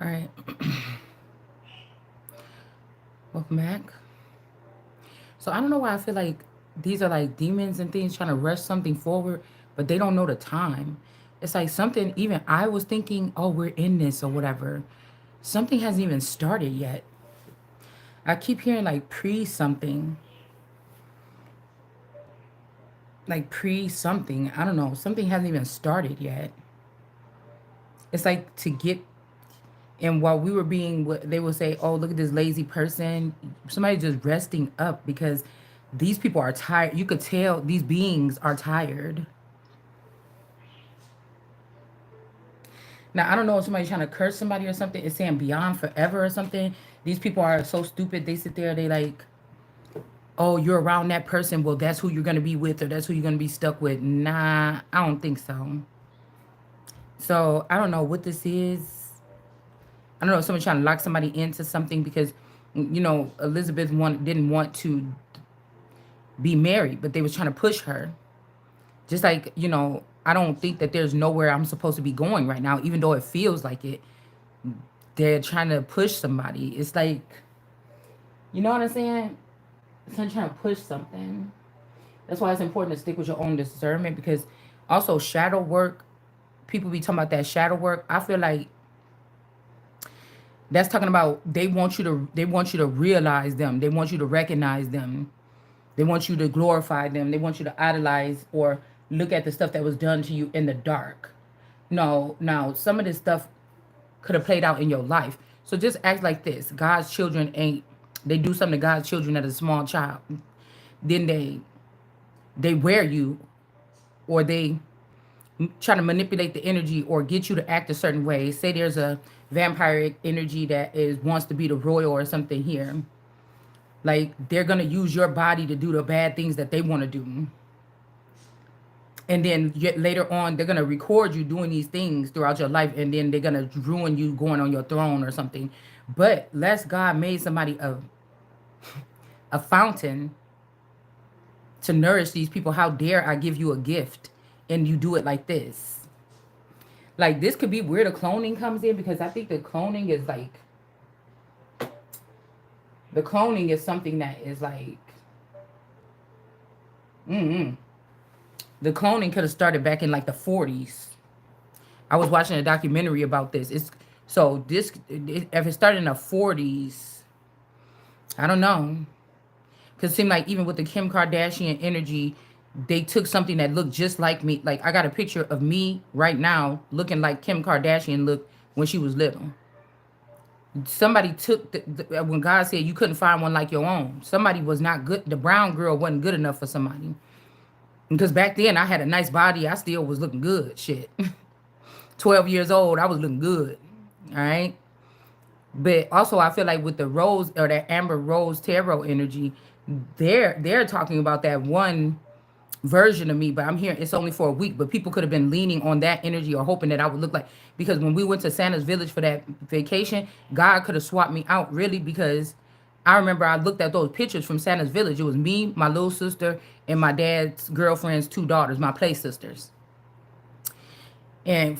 All right. Welcome back. So I don't know why I feel like these are like demons and things trying to rush something forward, but they don't know the time. It's like something, even I was thinking, oh, we're in this or whatever. Something hasn't even started yet. I keep hearing like pre something, like pre something. I don't know. Something hasn't even started yet. It's like to get, and while we were being, they will say, oh, look at this lazy person. Somebody just resting up because these people are tired. You could tell these beings are tired. Now, I don't know if somebody's trying to curse somebody or something. It's saying beyond forever or something. These people are so stupid. They sit there, they like, oh, you're around that person. Well, that's who you're going to be with, or that's who you're going to be stuck with. Nah, I don't think so. So I don't know what this is. I don't know if someone's trying to lock somebody into something because, Elizabeth didn't want to be married, but they was trying to push her. Just like, I don't think that there's nowhere I'm supposed to be going right now, even though it feels like it. They're trying to push somebody. It's like, you know what I'm saying? Someone trying to push something. That's why it's important to stick with your own discernment because also shadow work, people be talking about that shadow work. I feel like that's talking about they want you to realize them. They want you to recognize them. They want you to glorify them. They want you to idolize or look at the stuff that was done to you in the dark. No, now some of this stuff could have played out in your life. So just act like this. God's children ain't they do something to God's children as a small child. Then they wear you or they try to manipulate the energy or get you to act a certain way. Say there's a vampiric energy that is wants to be the royal or something here. Like they're gonna use your body to do the bad things that they want to do. And then yet later on, they're gonna record you doing these things throughout your life, and then they're gonna ruin you going on your throne or something. But lest God made somebody a fountain to nourish these people, how dare I give you a gift and you do it like this? Like this could be where the cloning comes in because I think the cloning is something that is like mm the cloning could have started back in like the 40s. I was watching a documentary about this. If it started in the 40s, I don't know. Because it seemed like even with the Kim Kardashian energy, they took something that looked just like me. Like I got a picture of me right now looking like Kim Kardashian looked when she was little. Somebody took when God said you couldn't find one like your own. Somebody was not good. The brown girl wasn't good enough for somebody. Because back then I had a nice body. I still was looking good. Shit. 12 years old, I was looking good. All right. But also I feel like with the rose or that amber rose tarot energy, they're talking about that one version of me, but I'm hearing it's only for a week. But people could have been leaning on that energy or hoping that I would look like because when we went to Santa's village for that vacation, God could have swapped me out really because I remember I looked at those pictures from Santa's village. It was me, my little sister, and my dad's girlfriend's two daughters, my play sisters. And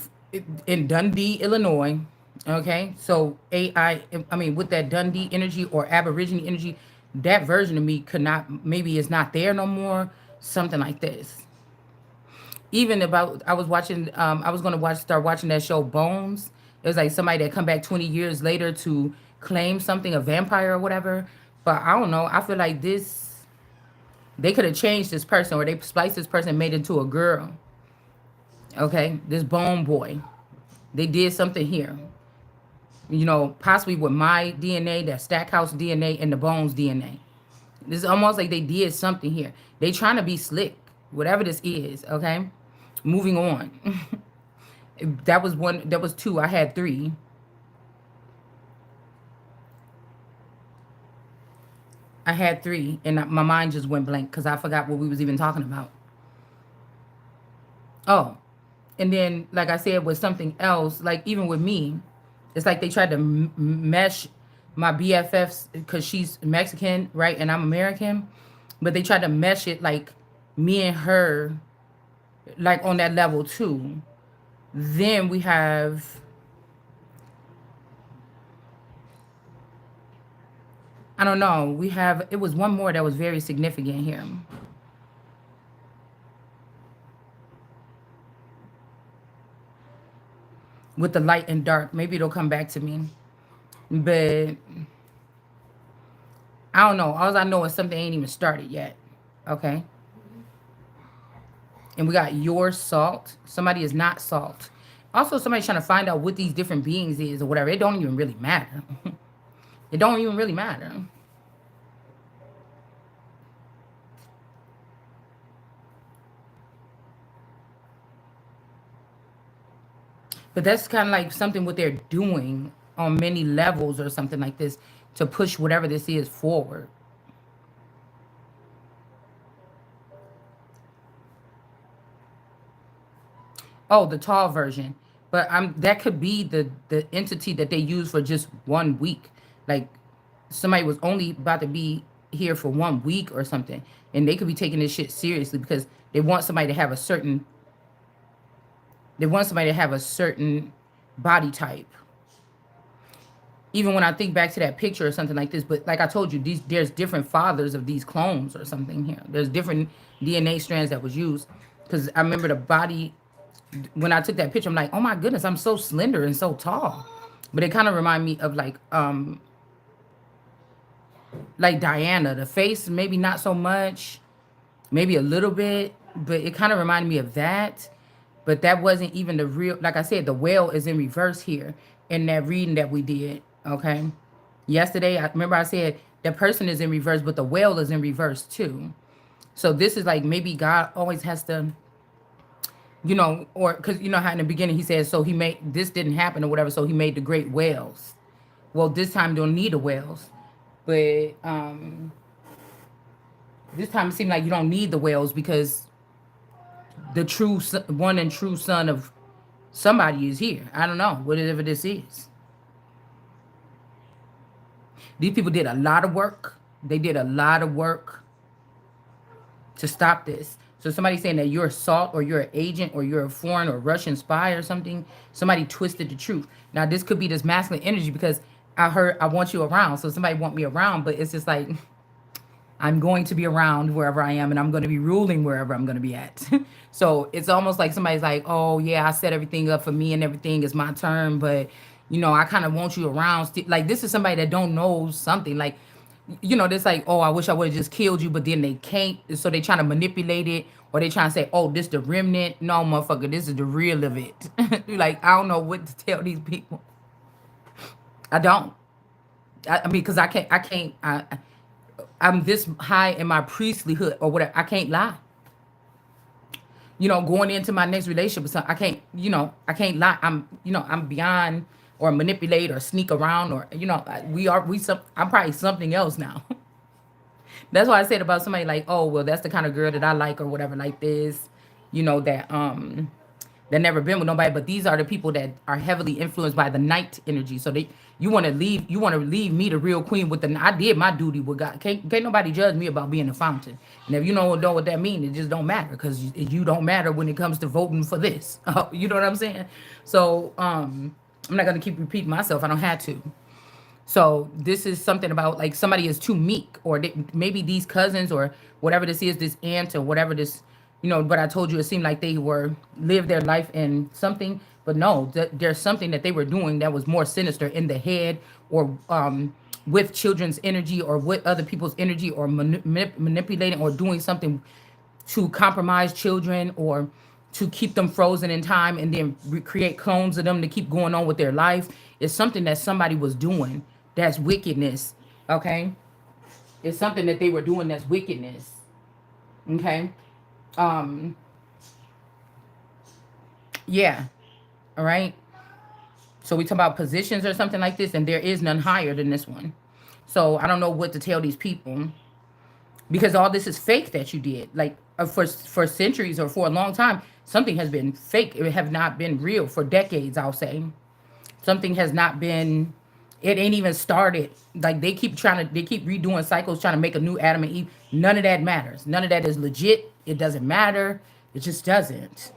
in Dundee, Illinois. Okay, so I mean, with that Dundee energy or Aborigine energy, that version of me could not, maybe it's not there no more. Something like this. Even about, I was watching, I was gonna start watching that show Bones. It was like somebody that come back 20 years later to claim something, a vampire or whatever. But I don't know. I feel like they could have changed this person or they spliced this person and made it into a girl. Okay, this bone boy. They did something here. Possibly with my DNA, that Stackhouse DNA, and the Bones DNA. This is almost like they did something here. They trying to be slick, whatever this is. Okay, moving on. That was one. That was two. I had three. I had three, and my mind just went blank because I forgot what we was even talking about. Oh, and then like I said, with something else, like even with me, it's like they tried to mesh my BFFs because she's Mexican, right, and I'm American, but they tried to mesh it like me and her, like on that level too. Then we have I don't know. It was one more that was very significant here. With the light and dark. Maybe it'll come back to me. But I don't know. All I know is something ain't even started yet. Okay. And we got your salt. Somebody is not salt. Also, somebody's trying to find out what these different beings is or whatever. It don't even really matter. It don't even really matter. But that's kind of like something what they're doing on many levels or something like this to push whatever this is forward. Oh, the tall version. But that could be the entity that they use for just 1 week. Like somebody was only about to be here for 1 week or something, and they could be taking this shit seriously because they want somebody to have a certain body type. Even when I think back to that picture or something like this, but like I told you, there's different fathers of these clones or something here. There's different DNA strands that was used. Because I remember the body, when I took that picture, I'm like, oh my goodness, I'm so slender and so tall. But it kind of reminded me of like Diana. The face, maybe not so much, maybe a little bit, but it kind of reminded me of that. But that wasn't even the real, like I said, the whale is in reverse here in that reading that we did, okay? Yesterday, I remember I said the person is in reverse, but the whale is in reverse too. So this is like maybe God always has to, or because you know how in the beginning he says, so he made, this didn't happen or whatever, so he made the great whales. Well, this time don't need the whales. But this time it seemed like you don't need the whales because the one and true son of somebody is here. I don't know, whatever this is. These people did a lot of work. They did a lot of work to stop this. So somebody saying that you're a salt or you're an agent or you're a foreign or Russian spy or something, somebody twisted the truth. Now this could be this masculine energy because I heard I want you around. So somebody want me around, but it's just like I'm going to be around wherever I am and I'm going to be ruling wherever I'm going to be at. So it's almost like somebody's like, oh yeah, I set everything up for me and everything is my turn, but I kind of want you around. Like this is somebody that don't know something. Like, this like, oh, I wish I would have just killed you, but then they can't. So they trying to manipulate it or they trying to say, oh, this the remnant. No, motherfucker, this is the real of it. Like, I don't know what to tell these people. I don't. I mean, because I'm this high in my priestlyhood or whatever. I can't lie. Going into my next relationship with something, I can't lie. I'm beyond or manipulate or sneak around or, I'm probably something else now. That's why I said about somebody like, oh, well, that's the kind of girl that I like or whatever like this, that never been with nobody, but these are the people that are heavily influenced by the night energy. So you want to leave me the real queen with I did my duty with God. Can't nobody judge me about being a fountain. And if you don't know what that means, it just don't matter because you don't matter when it comes to voting for this. You know what I'm saying? So I'm not gonna keep repeating myself. I don't have to. So this is something about like somebody is too meek, or maybe these cousins or whatever this is, this aunt or whatever this, But I told you it seemed like they lived their life in something, but no, there's something that they were doing that was more sinister in the head, or with children's energy, or with other people's energy, or manipulating or doing something to compromise children or to keep them frozen in time and then recreate clones of them to keep going on with their life. It's something that somebody was doing that's wickedness, okay? It's something that they were doing that's wickedness, okay? Yeah, all right? So we talk about positions or something like this, and there is none higher than this one. So I don't know what to tell these people because all this is fake that you did. Like for centuries or for a long time, something has been fake. It have not been real for decades, I'll say. Something has not been, it ain't even started. Like they keep redoing cycles, trying to make a new Adam and Eve. None of that matters. None of that is legit. It doesn't matter. It just doesn't.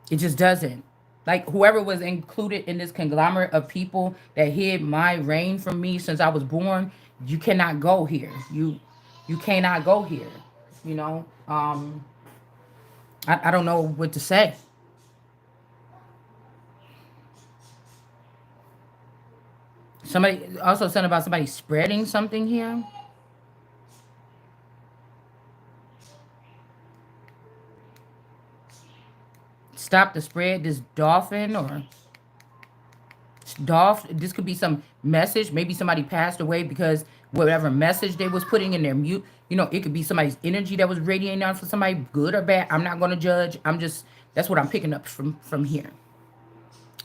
It just doesn't. Like whoever was included in this conglomerate of people that hid my reign from me since I was born, you cannot go here. You cannot go here. You know? I don't know what to say. Somebody also said about somebody spreading something here. Stop the spread. This dolphin or Dolph, this could be some message. Maybe somebody passed away because whatever message they was putting in their mute, it could be somebody's energy that was radiating out for somebody, good or bad. I'm not gonna judge. That's what I'm picking up from here.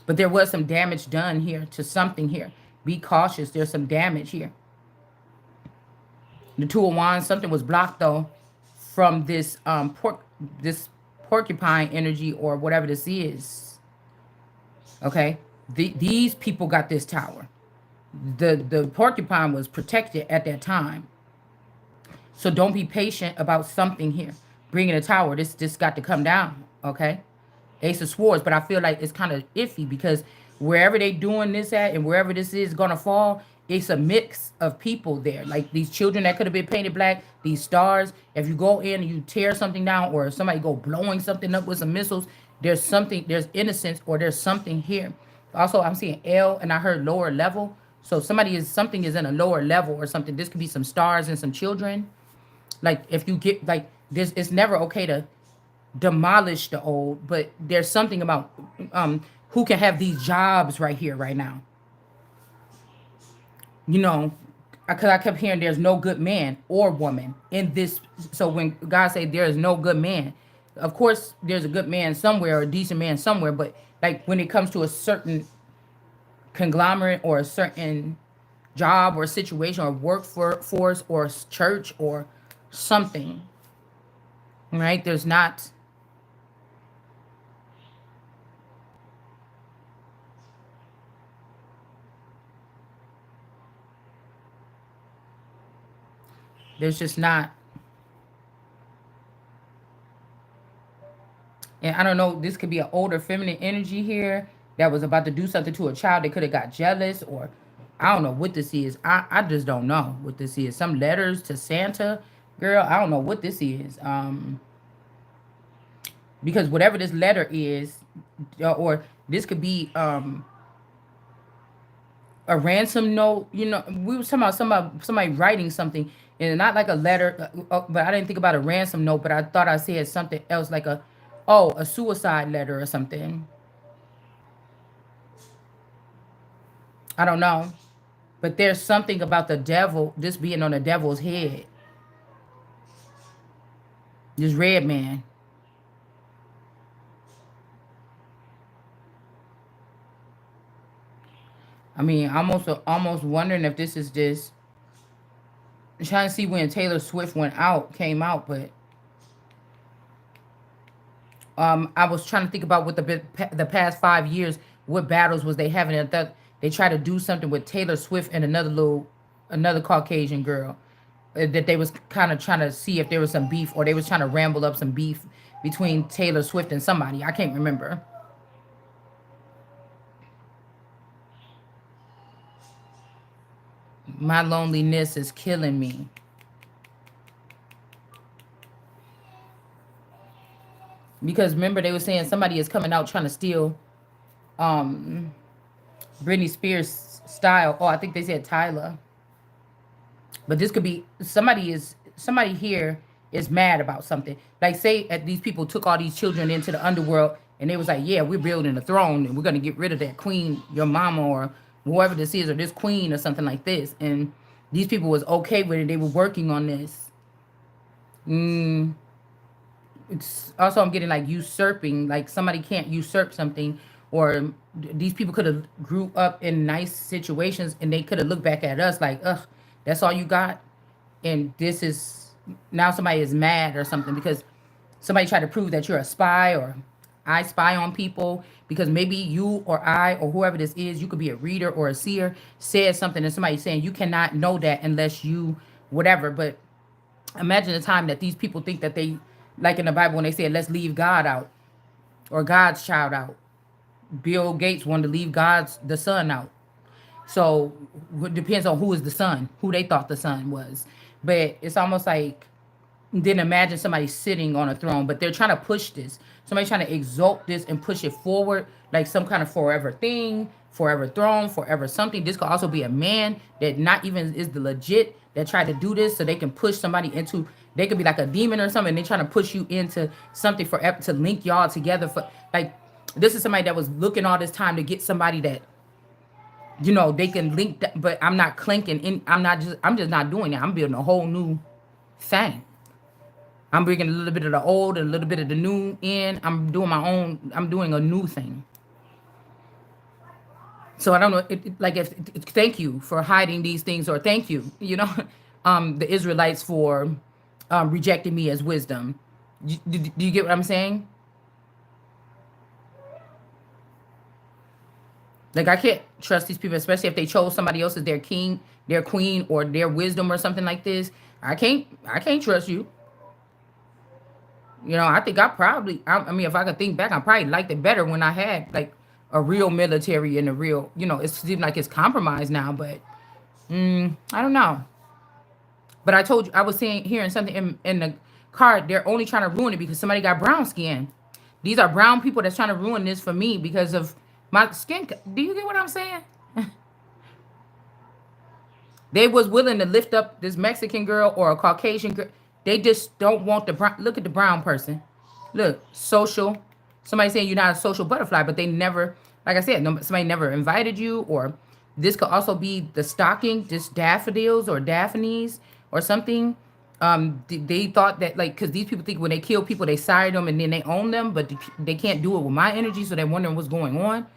But there was some damage done here to something here. Be cautious. There's some damage here. The Two of Wands, something was blocked though from this porcupine energy or whatever this is. Okay, these people got this tower. The porcupine was protected at that time. So don't be patient about something here. Bringing a tower, this got to come down, okay? Ace of Swords, but I feel like it's kind of iffy because wherever they doing this at and wherever this is gonna fall, it's a mix of people there. Like these children that could have been painted black, these stars. If you go in and you tear something down or somebody go blowing something up with some missiles, there's innocence or there's something here. Also, I'm seeing L and I heard lower level. So something is in a lower level or something. This could be some stars and some children. Like if you get like this, it's never okay to demolish the old, but there's something about who can have these jobs right here, right now. Because I kept hearing there's no good man or woman in this. So when God say there is no good man, of course there's a good man somewhere or a decent man somewhere, but like when it comes to a certain conglomerate or a certain job or situation or workforce or church or something, right? There's just not. And I don't know, this could be an older feminine energy here that was about to do something to a child. They could have got jealous or I don't know what this is. I just don't know what this is. Some letters to Santa. Girl, I don't know what this is. Because whatever this letter is, or this could be a ransom note. We was talking about somebody writing something, and not like a letter. But I didn't think about a ransom note. But I thought I said something else, like a suicide letter or something. I don't know, but there's something about the devil, this being on the devil's head. This red man. I mean, almost wondering if this is just I'm trying to see when Taylor Swift came out, but I was trying to think about what the past 5 years, what battles was they having. I thought they tried to do something with Taylor Swift and another Caucasian girl, that they was kind of trying to see if there was some beef or they was trying to ramble up some beef between Taylor Swift and somebody. I can't remember. My loneliness is killing me. Because remember they were saying somebody is coming out trying to steal um Britney Spears style. Oh, I think they said Tyler. But this could be somebody here is mad about something. Like say these people took all these children into the underworld and they was like, yeah, we're building a throne and we're gonna get rid of that queen, your mama or whoever this is, or this queen or something like this. And these people was okay with it. They were working on this. It's also I'm getting like usurping, like somebody can't usurp something, or these people could have grew up in nice situations and they could have looked back at us like, ugh, that's all you got, and this is now somebody is mad or something because somebody tried to prove that you're a spy or I spy on people because maybe you or I or whoever this is, you could be a reader or a seer, said something and somebody saying you cannot know that unless you whatever. But imagine the time that these people think that they, like in the Bible when they say let's leave God out or God's child out. Bill Gates wanted to leave the sun out. So it depends on who is the son, who they thought the son was. But it's almost like, then imagine somebody sitting on a throne, but they're trying to push this. Somebody trying to exalt this and push it forward, like some kind of forever thing, forever throne, forever something. This could also be a man that not even is the legit that tried to do this, so they can push somebody into. They could be like a demon or something. And they're trying to push you into something forever to link y'all together. For like, this is somebody that was looking all this time to get somebody that, they can link that, but I'm not clinking in. I'm just not doing that. I'm building a whole new thing. I'm bringing a little bit of the old and a little bit of the new in. I'm doing my own. I'm doing a new thing. So I don't know. Thank you for hiding these things, or thank you, the Israelites for rejecting me as wisdom. Do you get what I'm saying? Like, I can't trust these people, especially if they chose somebody else as their king, their queen, or their wisdom or something like this. I can't trust you. I think I mean, if I could think back, I probably liked it better when I had like a real military and a real, it seems like it's compromised now, but I don't know. But I told you, I was hearing something in the card. They're only trying to ruin it because somebody got brown skin. These are brown people that's trying to ruin this for me because of my skin. Do you get what I'm saying? They was willing to lift up this Mexican girl or a Caucasian girl. They just don't want the brown. Look at the brown person. Look, social. Somebody saying you're not a social butterfly, but they never, like I said, somebody never invited you. Or this could also be the stocking, just daffodils or daphnes or something. They thought that, like, because these people think when they kill people, they sire them and then they own them, but they can't do it with my energy, so they're wondering what's going on.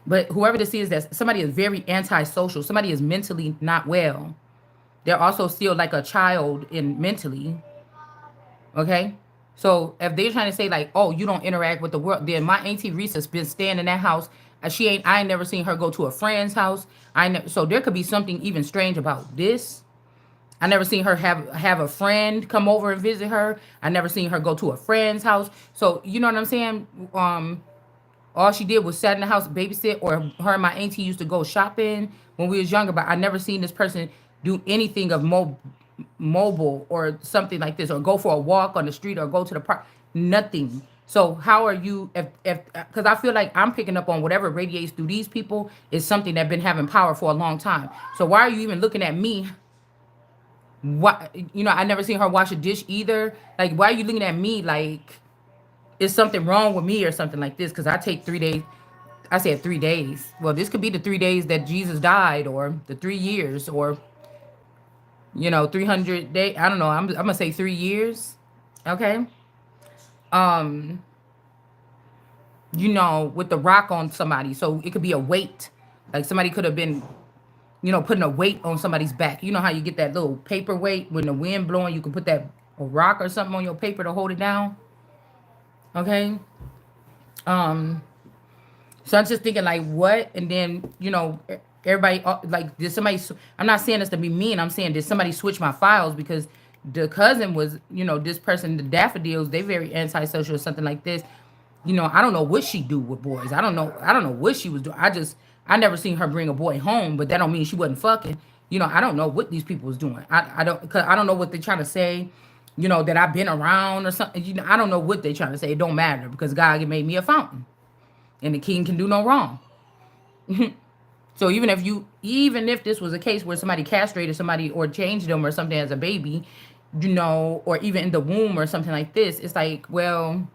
But whoever this is, that somebody is very antisocial. Somebody is mentally not well. They're also still like a child in mentally. Okay? So if they're trying to say like, oh, you don't interact with the world, then my auntie Risa's been staying in that house. I ain't never seen her go to a friend's house. So there could be something even strange about this. I never seen her have a friend come over and visit her. I never seen her go to a friend's house. So you know what I'm saying? All she did was sat in the house, babysit, or her and my auntie used to go shopping when we was younger. But I never seen this person do anything of mobile or something like this, or go for a walk on the street, or go to the park. Nothing. So how are you? If because I feel like I'm picking up on whatever radiates through these people is something that's been having power for a long time. So why are you even looking at me? What, I never seen her wash a dish either. Like, why are you looking at me like is something wrong with me or something like this? Because I take 3 days. I said 3 days. Well, this could be the 3 days that Jesus died, or the 3 years, or 300 days. I don't know. I'm gonna say 3 years. Okay. Um, with the rock on somebody, so it could be a weight. Like somebody could have been, putting a weight on somebody's back. You know how you get that little paper weight when the wind blowing, you can put that a rock or something on your paper to hold it down. Okay. So I'm just thinking like what, and then everybody like, did somebody? I'm not saying this to be mean. I'm saying, did somebody switch my files? Because the cousin was, this person, the daffodils, they very antisocial or something like this. I don't know what she do with boys. I don't know what she was doing. I never seen her bring a boy home, but that don't mean she wasn't fucking. I don't know what these people was doing. Cause I don't know what they're trying to say. That I've been around or something. I don't know what they're trying to say. It don't matter because God made me a fountain, and the king can do no wrong. So even if this was a case where somebody castrated somebody or changed them or something as a baby, or even in the womb or something like this, it's like, well,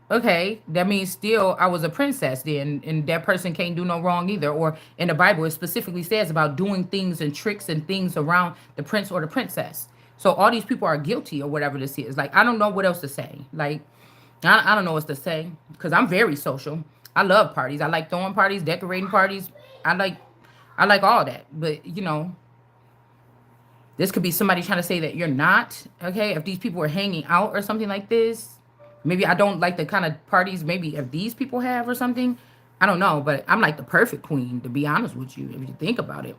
okay, that means still I was a princess then, and that person can't do no wrong either. Or in the Bible, it specifically says about doing things and tricks and things around the prince or the princess. So all these people are guilty or whatever this is. Like, I don't know what else to say. Like, I don't know what to say because I'm very social. I love parties. I like throwing parties, decorating parties. I like all that. But, this could be somebody trying to say that you're not, okay? If these people are hanging out or something like this. Maybe I don't like the kind of parties maybe if these people have or something. I don't know, but I'm like the perfect queen, to be honest with you, if you think about it.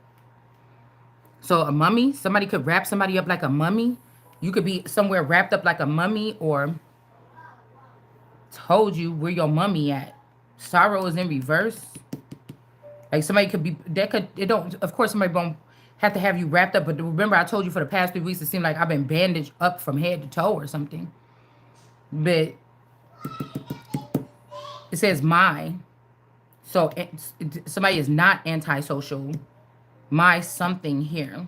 So a mummy, somebody could wrap somebody up like a mummy. You could be somewhere wrapped up like a mummy, or Told you where your mummy at. Sorrow is in reverse. Like somebody could be that could it don't of course somebody won't have to have you wrapped up, but remember I told you for the past 3 weeks it seemed like I've been bandaged up from head to toe or something. But it says my. So somebody is not antisocial. My something here.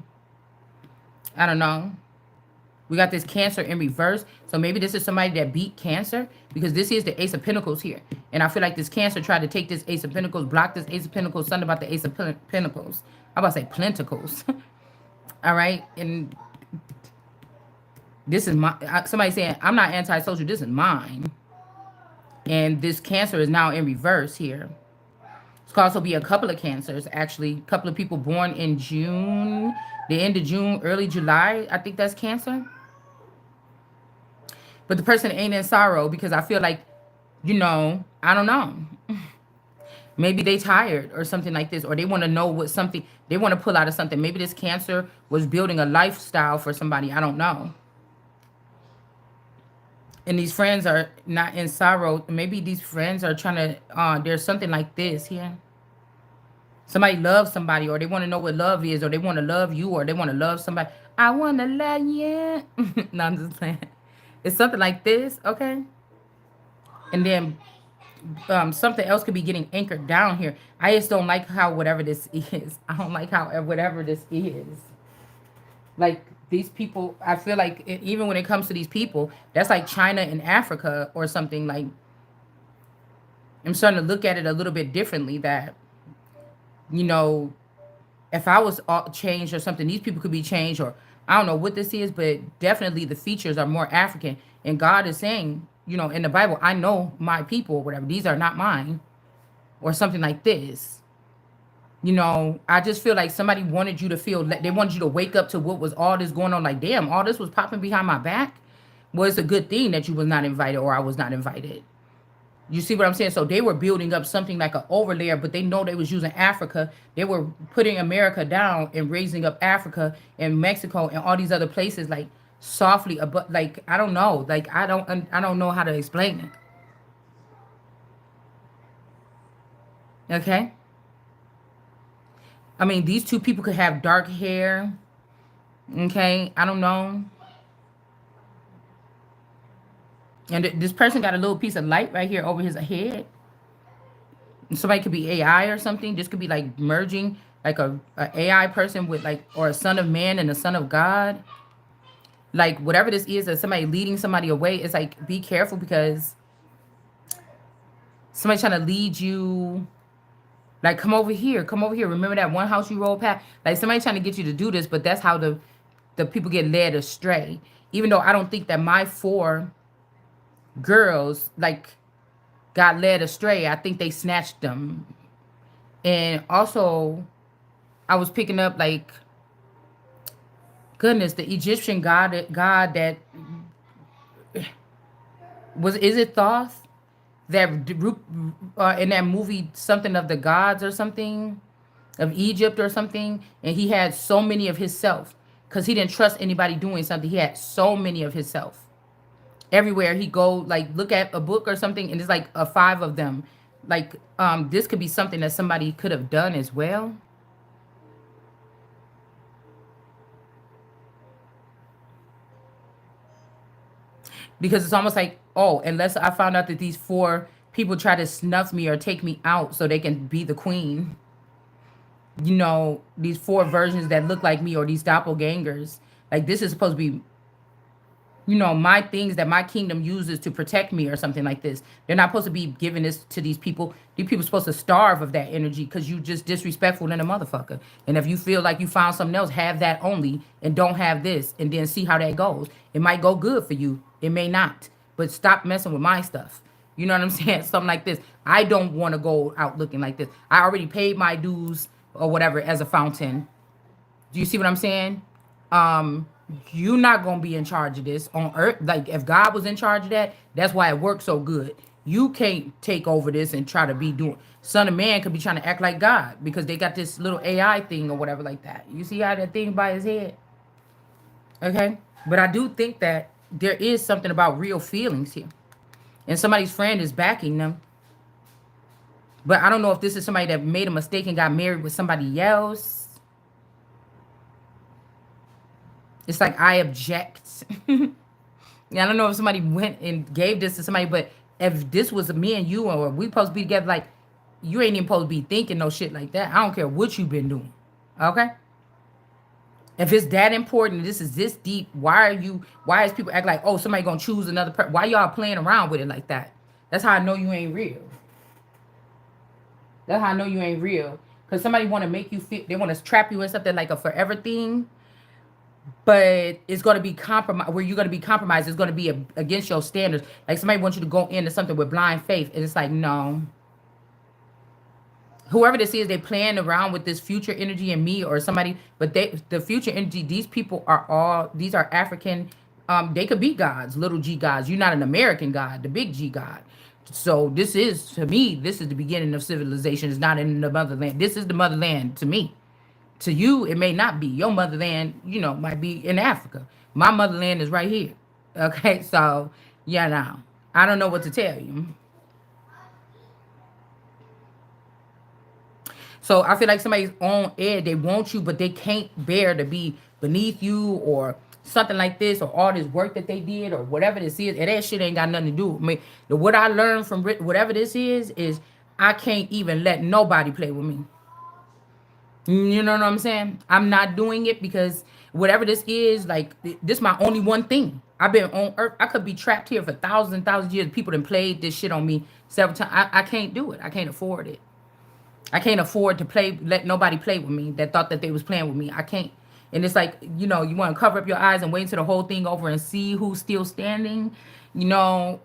I don't know. We got this Cancer in reverse. So maybe this is somebody that beat Cancer because this is the Ace of Pentacles here. And I feel like this Cancer tried to take this Ace of Pentacles, block this Ace of Pentacles, something about the Ace of Pentacles. I'm about to say Plenticles. All right. And this is my, somebody saying, I'm not antisocial. This is mine. And this Cancer is now in reverse here. It could also be a couple of Cancers, actually. A couple of people born in June, the end of June, early July. I think that's Cancer. But the person ain't in sorrow because I feel like, I don't know. Maybe they tired or something like this, or they want to know what something, they want to pull out of something. Maybe this Cancer was building a lifestyle for somebody. I don't know. And these friends are not in sorrow. Maybe these friends are trying to, there's something like this here. Somebody loves somebody, or they want to know what love is, or they want to love you, or they want to love somebody. I want to love you. No, I'm just saying. It's something like this, okay? And then something else could be getting anchored down here. I just don't like how whatever this is. I don't like how whatever this is. Like these people, I feel like even when it comes to these people, that's like China and Africa or something. Like I'm starting to look at it a little bit differently that, if I was changed or something, these people could be changed, or I don't know what this is, but definitely the features are more African. And God is saying, in the Bible, I know my people or whatever. These are not mine or something like this. I just feel like somebody wanted you to feel, they wanted you to wake up to what was all this going on. Like, damn, all this was popping behind my back. Well, it's a good thing that you was not invited or I was not invited. You see what I'm saying? So they were building up something like an overlayer, but they know they was using Africa. They were putting America down and raising up Africa and Mexico and all these other places like softly. But like, I don't know. Like, I don't know how to explain it. Okay. I mean, these two people could have dark hair. Okay. I don't know. And this person got a little piece of light right here over his head. Somebody could be AI or something. This could be like merging like a AI person with like, or a son of man and a son of God. Like whatever this is, that somebody leading somebody away. It's like, be careful because somebody's trying to lead you. Like, come over here. Come over here. Remember that one house you rolled past? Like somebody trying to get you to do this, but that's how the people get led astray. Even though I don't think that my 4 girls like got led astray. I think they snatched them. And also I was picking up like, goodness, the Egyptian god that was, is it Thoth? That in that movie, something of the gods or something of Egypt or something. And he had so many of himself because he didn't trust anybody doing something. He had so many of himself. Everywhere he go, like look at a book or something, and there's like 5 of them. Like this could be something that somebody could have done as well. Because it's almost like, oh, unless I found out that these 4 people try to snuff me or take me out so they can be the queen. These 4 versions that look like me or these doppelgangers. Like this is supposed to be, my things that my kingdom uses to protect me or something like this. They're not supposed to be giving this to these people. These people are supposed to starve of that energy because you just disrespectful than a motherfucker. And if you feel like you found something else, have that only and don't have this and then see how that goes. It might go good for you. It may not. But stop messing with my stuff. You know what I'm saying? Something like this. I don't want to go out looking like this. I already paid my dues or whatever as a fountain. Do you see what I'm saying? You're not gonna be in charge of this on earth. Like if God was in charge of that, that's why it works so good. You can't take over this and try to be doing. Son of man could be trying to act like God because they got this little AI thing or whatever like that. You see how that thing by his head? Okay, but I do think that there is something about real feelings here. and somebody's friend is backing them. But I don't know if this is somebody that made a mistake and got married with somebody else. It's like, I object. Yeah, I don't know if somebody went and gave this to somebody, but if this was me and you, or we supposed to be together, like, you ain't even supposed to be thinking no shit like that. I don't care what you've been doing. Okay? If it's that important, this is this deep, why is people act like, oh, somebody gonna choose another person? Why y'all playing around with it like that? That's how I know you ain't real. That's how I know you ain't real. Because somebody want to make you feel, they want to trap you in something like a forever thing, but it's going to be compromised, where you're going to be compromised. It's going to be against your standards. Like somebody wants you to go into something with blind faith, and it's like, no. Whoever this is, they playing around with this future energy in me or somebody, but the future energy, these people are all, these are African, they could be gods, little g gods. You're not an American god, the big G god. So this is, to me, this is the beginning of civilization. It's not in the motherland. This is the motherland to me. To you, it may not be. Your motherland, might be in Africa. My motherland is right here. Okay, so, yeah, now, I don't know what to tell you. So I feel like somebody's on edge. They want you, but they can't bear to be beneath you or something like this, or all this work that they did or whatever this is. And that shit ain't got nothing to do with me. What I learned from whatever this is I can't even let nobody play with me. You know what I'm saying? I'm not doing it because whatever this is, like, this is my only one thing. I've been on earth. I could be trapped here for thousands and thousands of years. People done played this shit on me several times. I can't do it. I can't afford it. I can't afford to let nobody play with me that thought that they was playing with me. I can't. And it's like, you want to cover up your eyes and wait until the whole thing over and see who's still standing. Like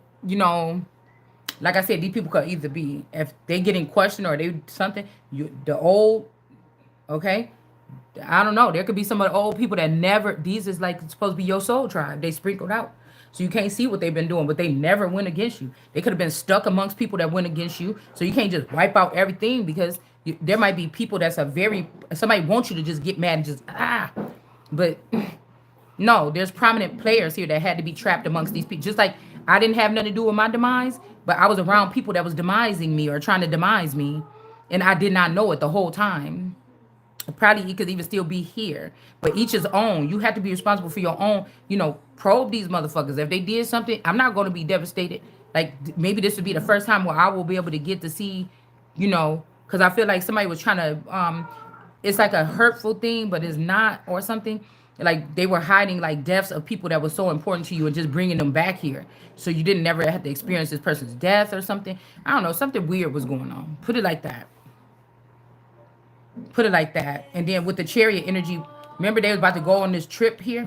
I said, these people could either be, if they get in question or they something, the old, okay? I don't know. There could be some of the old people that never, these is like supposed to be your soul tribe. They sprinkled out. So you can't see what they've been doing, but they never went against you. They could have been stuck amongst people that went against you. So you can't just wipe out everything because there might be people that's somebody wants you to just get mad and just, But no, there's prominent players here that had to be trapped amongst these people. Just like I didn't have nothing to do with my demise, but I was around people that was demising me or trying to demise me. And I did not know it the whole time. Probably he could even still be here, but each his own. You have to be responsible for your own. Probe these motherfuckers. If they did something, I'm not going to be devastated. Like maybe this would be the first time where I will be able to get to see, because I feel like somebody was trying to. It's like a hurtful thing, but it's not, or something. Like they were hiding like deaths of people that were so important to you and just bringing them back here, so you didn't never have to experience this person's death or something. I don't know. Something weird was going on. Put it like that. Put it like that. And then with the chariot energy, remember they was about to go on this trip here?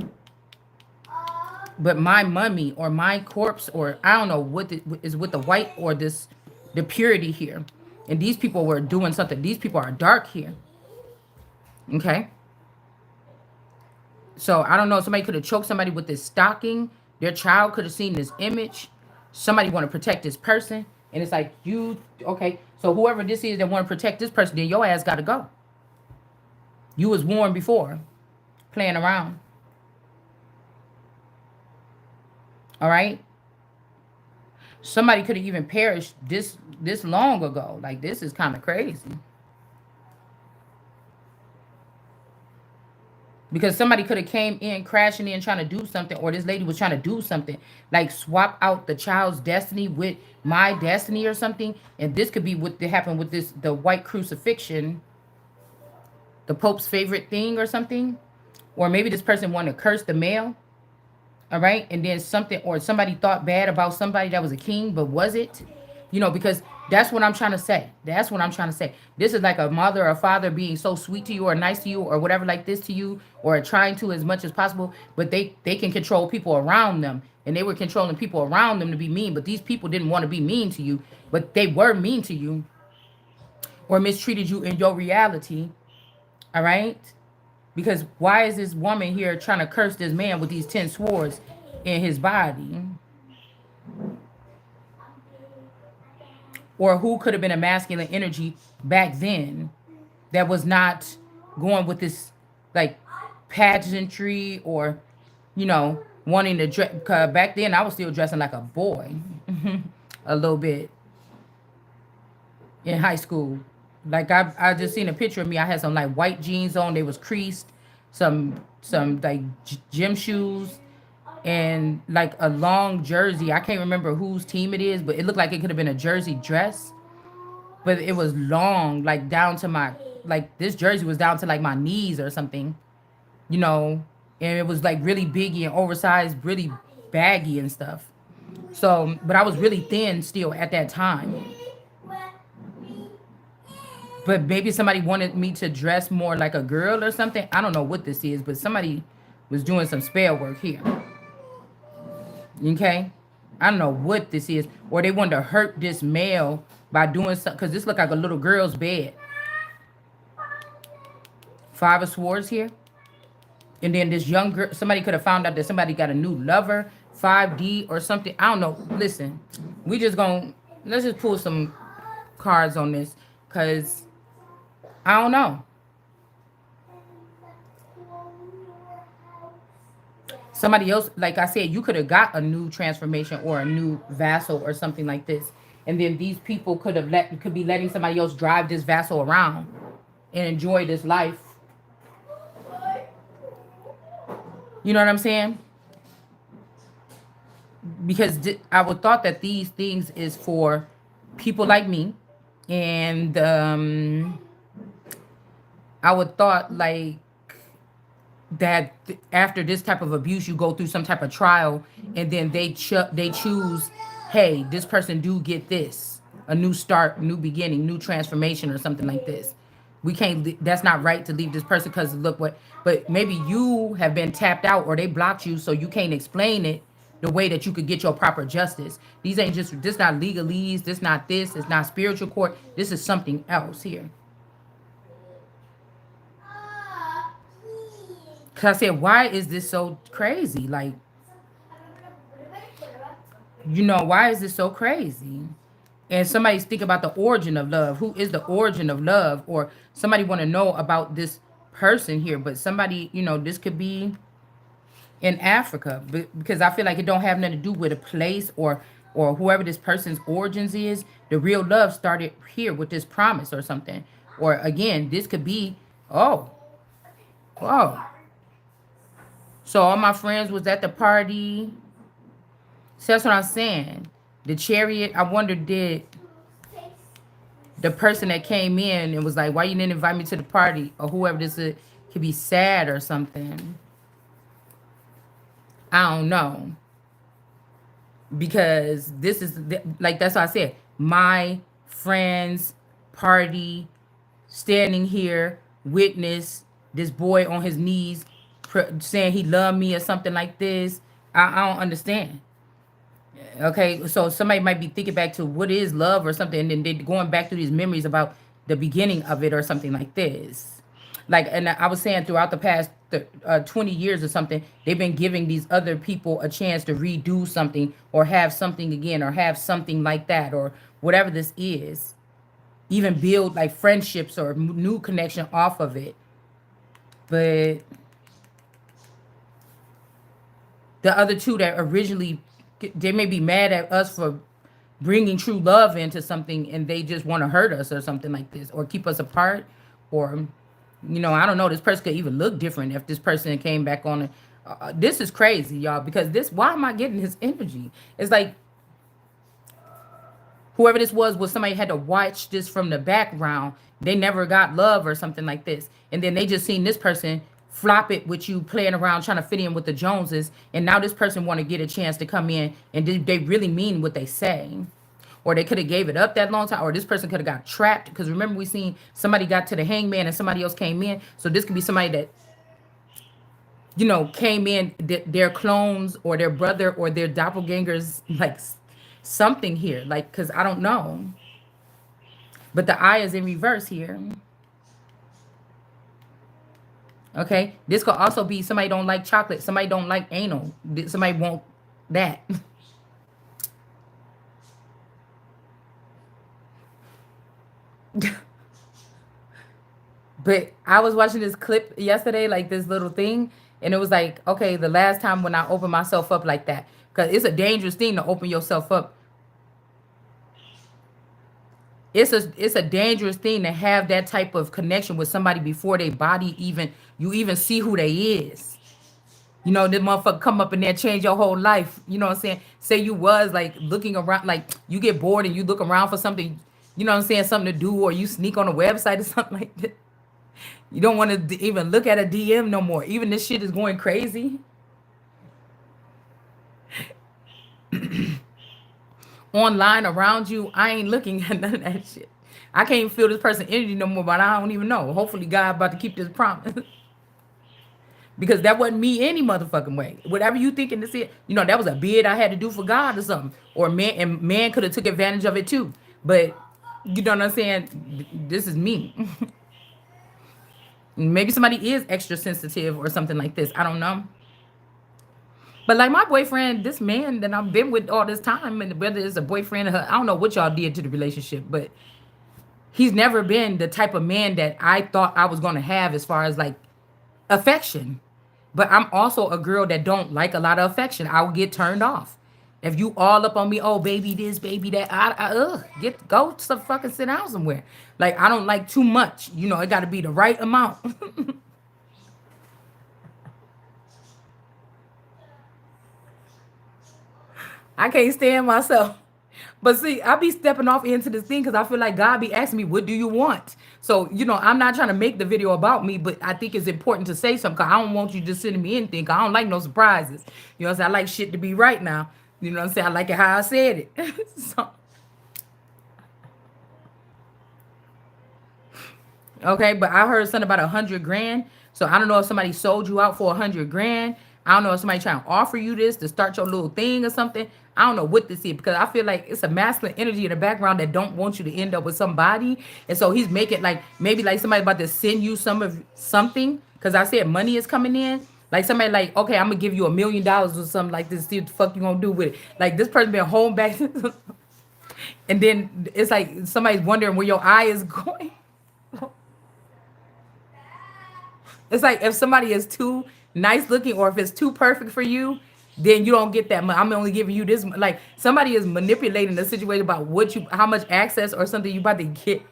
But my mummy or my corpse, or I don't know what is with the white or the purity here. And these people were doing something. These people are dark here. Okay? So I don't know. Somebody could have choked somebody with this stocking. Their child could have seen this image. Somebody want to protect this person. And it's like, okay. So whoever this is that want to protect this person, then your ass got to go. You was warned before, playing around. All right? Somebody could have even perished this long ago. Like, this is kind of crazy. Because somebody could have came in, crashing in, trying to do something, or this lady was trying to do something, like swap out the child's destiny with my destiny or something. And this could be what happened with the white crucifixion, the Pope's favorite thing or something. Or maybe this person wanted to curse the male. All right. And then somebody thought bad about somebody that was a king, but was it? Because that's what I'm trying to say. That's what I'm trying to say. This is like a mother or a father being so sweet to you or nice to you or whatever like this to you, or trying to as much as possible, but they can control people around them. And they were controlling people around them to be mean, but these people didn't want to be mean to you, but they were mean to you or mistreated you in your reality. All right? Because why is this woman here trying to curse this man with these 10 swords in his body? Or who could have been a masculine energy back then that was not going with this, like, pageantry or, wanting to dress. Back then, I was still dressing like a boy. a little bit in high school. Like I just seen a picture of me. I had some like white jeans on. They was creased, some like gym shoes, and like a long jersey. I can't remember whose team it is, but it looked like it could have been a jersey dress. But it was long, like down to my, like this jersey was down to like my knees or something, you know, and it was like really biggy and oversized, really baggy and stuff. So, but I was really thin still at that time. But maybe somebody wanted me to dress more like a girl or something. I don't know what this is, but somebody was doing some spell work here. Okay? I don't know what this is. Or they wanted to hurt this male by doing something. Because this looked like a little girl's bed. Five of Swords here. And then this young girl, somebody could have found out that somebody got a new lover. 5D or something. I don't know. Listen, we just gonna, let's just pull some cards on this. Because I don't know. Somebody else, like I said, you could have got a new transformation or a new vassal or something like this. And then these people could be letting somebody else drive this vassal around and enjoy this life. You know what I'm saying? Because I would thought that these things is for people like me. And I would thought like that after this type of abuse you go through some type of trial, and then they choose, hey, this person do get this, a new start, new beginning, new transformation or something like this. We can't, that's not right to leave this person because look what, but maybe you have been tapped out or they blocked you, so you can't explain it the way that you could get your proper justice. These ain't just, this not legalese, this not this, it's not spiritual court, this is something else here. Cause I said, why is this so crazy? Like, you know, why is this so crazy? And somebody's thinking about the origin of love. Who is the origin of love? Or somebody want to know about this person here. But somebody, you know, this could be in Africa. Because I feel like it don't have nothing to do with a place or whoever this person's origins is. The real love started here with this promise or something. Or again, this could be, oh, oh. So all my friends was at the party. So that's what I'm saying. The chariot, I wonder, did the person that came in and was like, why you didn't invite me to the party? Or whoever this is, could be sad or something. I don't know. Because this is, like, that's what I said. My friends party, standing here, witness this boy on his knees saying he loved me or something like this. I don't understand. Okay, so somebody might be thinking back to what is love or something, and then they're going back to these memories about the beginning of it or something like this. Like, and I was saying throughout the past 20 years or something, they've been giving these other people a chance to redo something or have something again or have something like that or whatever this is. Even build like friendships or new connection off of it. But the other two that originally, they may be mad at us for bringing true love into something, and they just want to hurt us or something like this, or keep us apart, or, you know, I don't know. This person could even look different if this person came back on it. This is crazy, y'all, because this, why am I getting his energy? It's like whoever this was somebody had to watch this from the background. They never got love or something like this. And then they just seen this person flop it with you playing around trying to fit in with the Joneses. And now this person want to get a chance to come in and they really mean what they say. Or they could have gave it up that long time. Or this person could have got trapped. Because remember, we seen somebody got to the hangman and somebody else came in. So this could be somebody that, you know, came in, their clones or their brother or their doppelgangers, like something here. Like, because I don't know. But the eye is in reverse here. Okay. This could also be somebody don't like chocolate. Somebody don't like anal. Somebody want that. But I was watching this clip yesterday, like this little thing, and it was like, okay, the last time when I opened myself up like that, because it's a dangerous thing to open yourself up It's a dangerous thing to have that type of connection with somebody before they body even you even see who they is. You know, this motherfucker come up in there, change your whole life. You know what I'm saying? Say you was like looking around, like you get bored and you look around for something, you know what I'm saying, something to do, or you sneak on a website or something like that. You don't want to even look at a DM no more. Even this shit is going crazy online around you. I ain't looking at none of that shit. I can't feel this person energy no more, but I don't even know. Hopefully, God about to keep this promise. Because that wasn't me any motherfucking way. Whatever you thinking this is, you know, that was a bid I had to do for God or something. Or man could have took advantage of it too. But you know what I'm saying? This is me. Maybe somebody is extra sensitive or something like this. I don't know. But like my boyfriend, this man that I've been with all this time, and whether it's a boyfriend or her, I don't know what y'all did to the relationship, but he's never been the type of man that I thought I was gonna have as far as like affection. But I'm also a girl that don't like a lot of affection. I'll get turned off. If you all up on me, oh baby this, baby that, get go to fucking sit down somewhere. Like I don't like too much. You know, it got to be the right amount. I can't stand myself. But see, I be stepping off into this thing because I feel like God be asking me, what do you want? So, you know, I'm not trying to make the video about me, but I think it's important to say something because I don't want you just sending me anything. 'Cause I don't like no surprises. You know what I'm saying? I like shit to be right now. You know what I'm saying? I like it how I said it. So, okay, but I heard something about 100 grand. So I don't know if somebody sold you out for 100 grand. I don't know if somebody trying to offer you this to start your little thing or something. I don't know what this is because I feel like it's a masculine energy in the background that don't want you to end up with somebody. And so he's making like maybe like somebody about to send you some of something because I said money is coming in. Like somebody like, okay, I'm gonna give you $1 million or something like this. See what the fuck you gonna do with it? Like this person been home back, and then it's like somebody's wondering where your eye is going. It's like if somebody is too nice looking or if it's too perfect for you, then you don't get that much. I'm only giving you this. Like somebody is manipulating the situation about what you, how much access or something you about to get.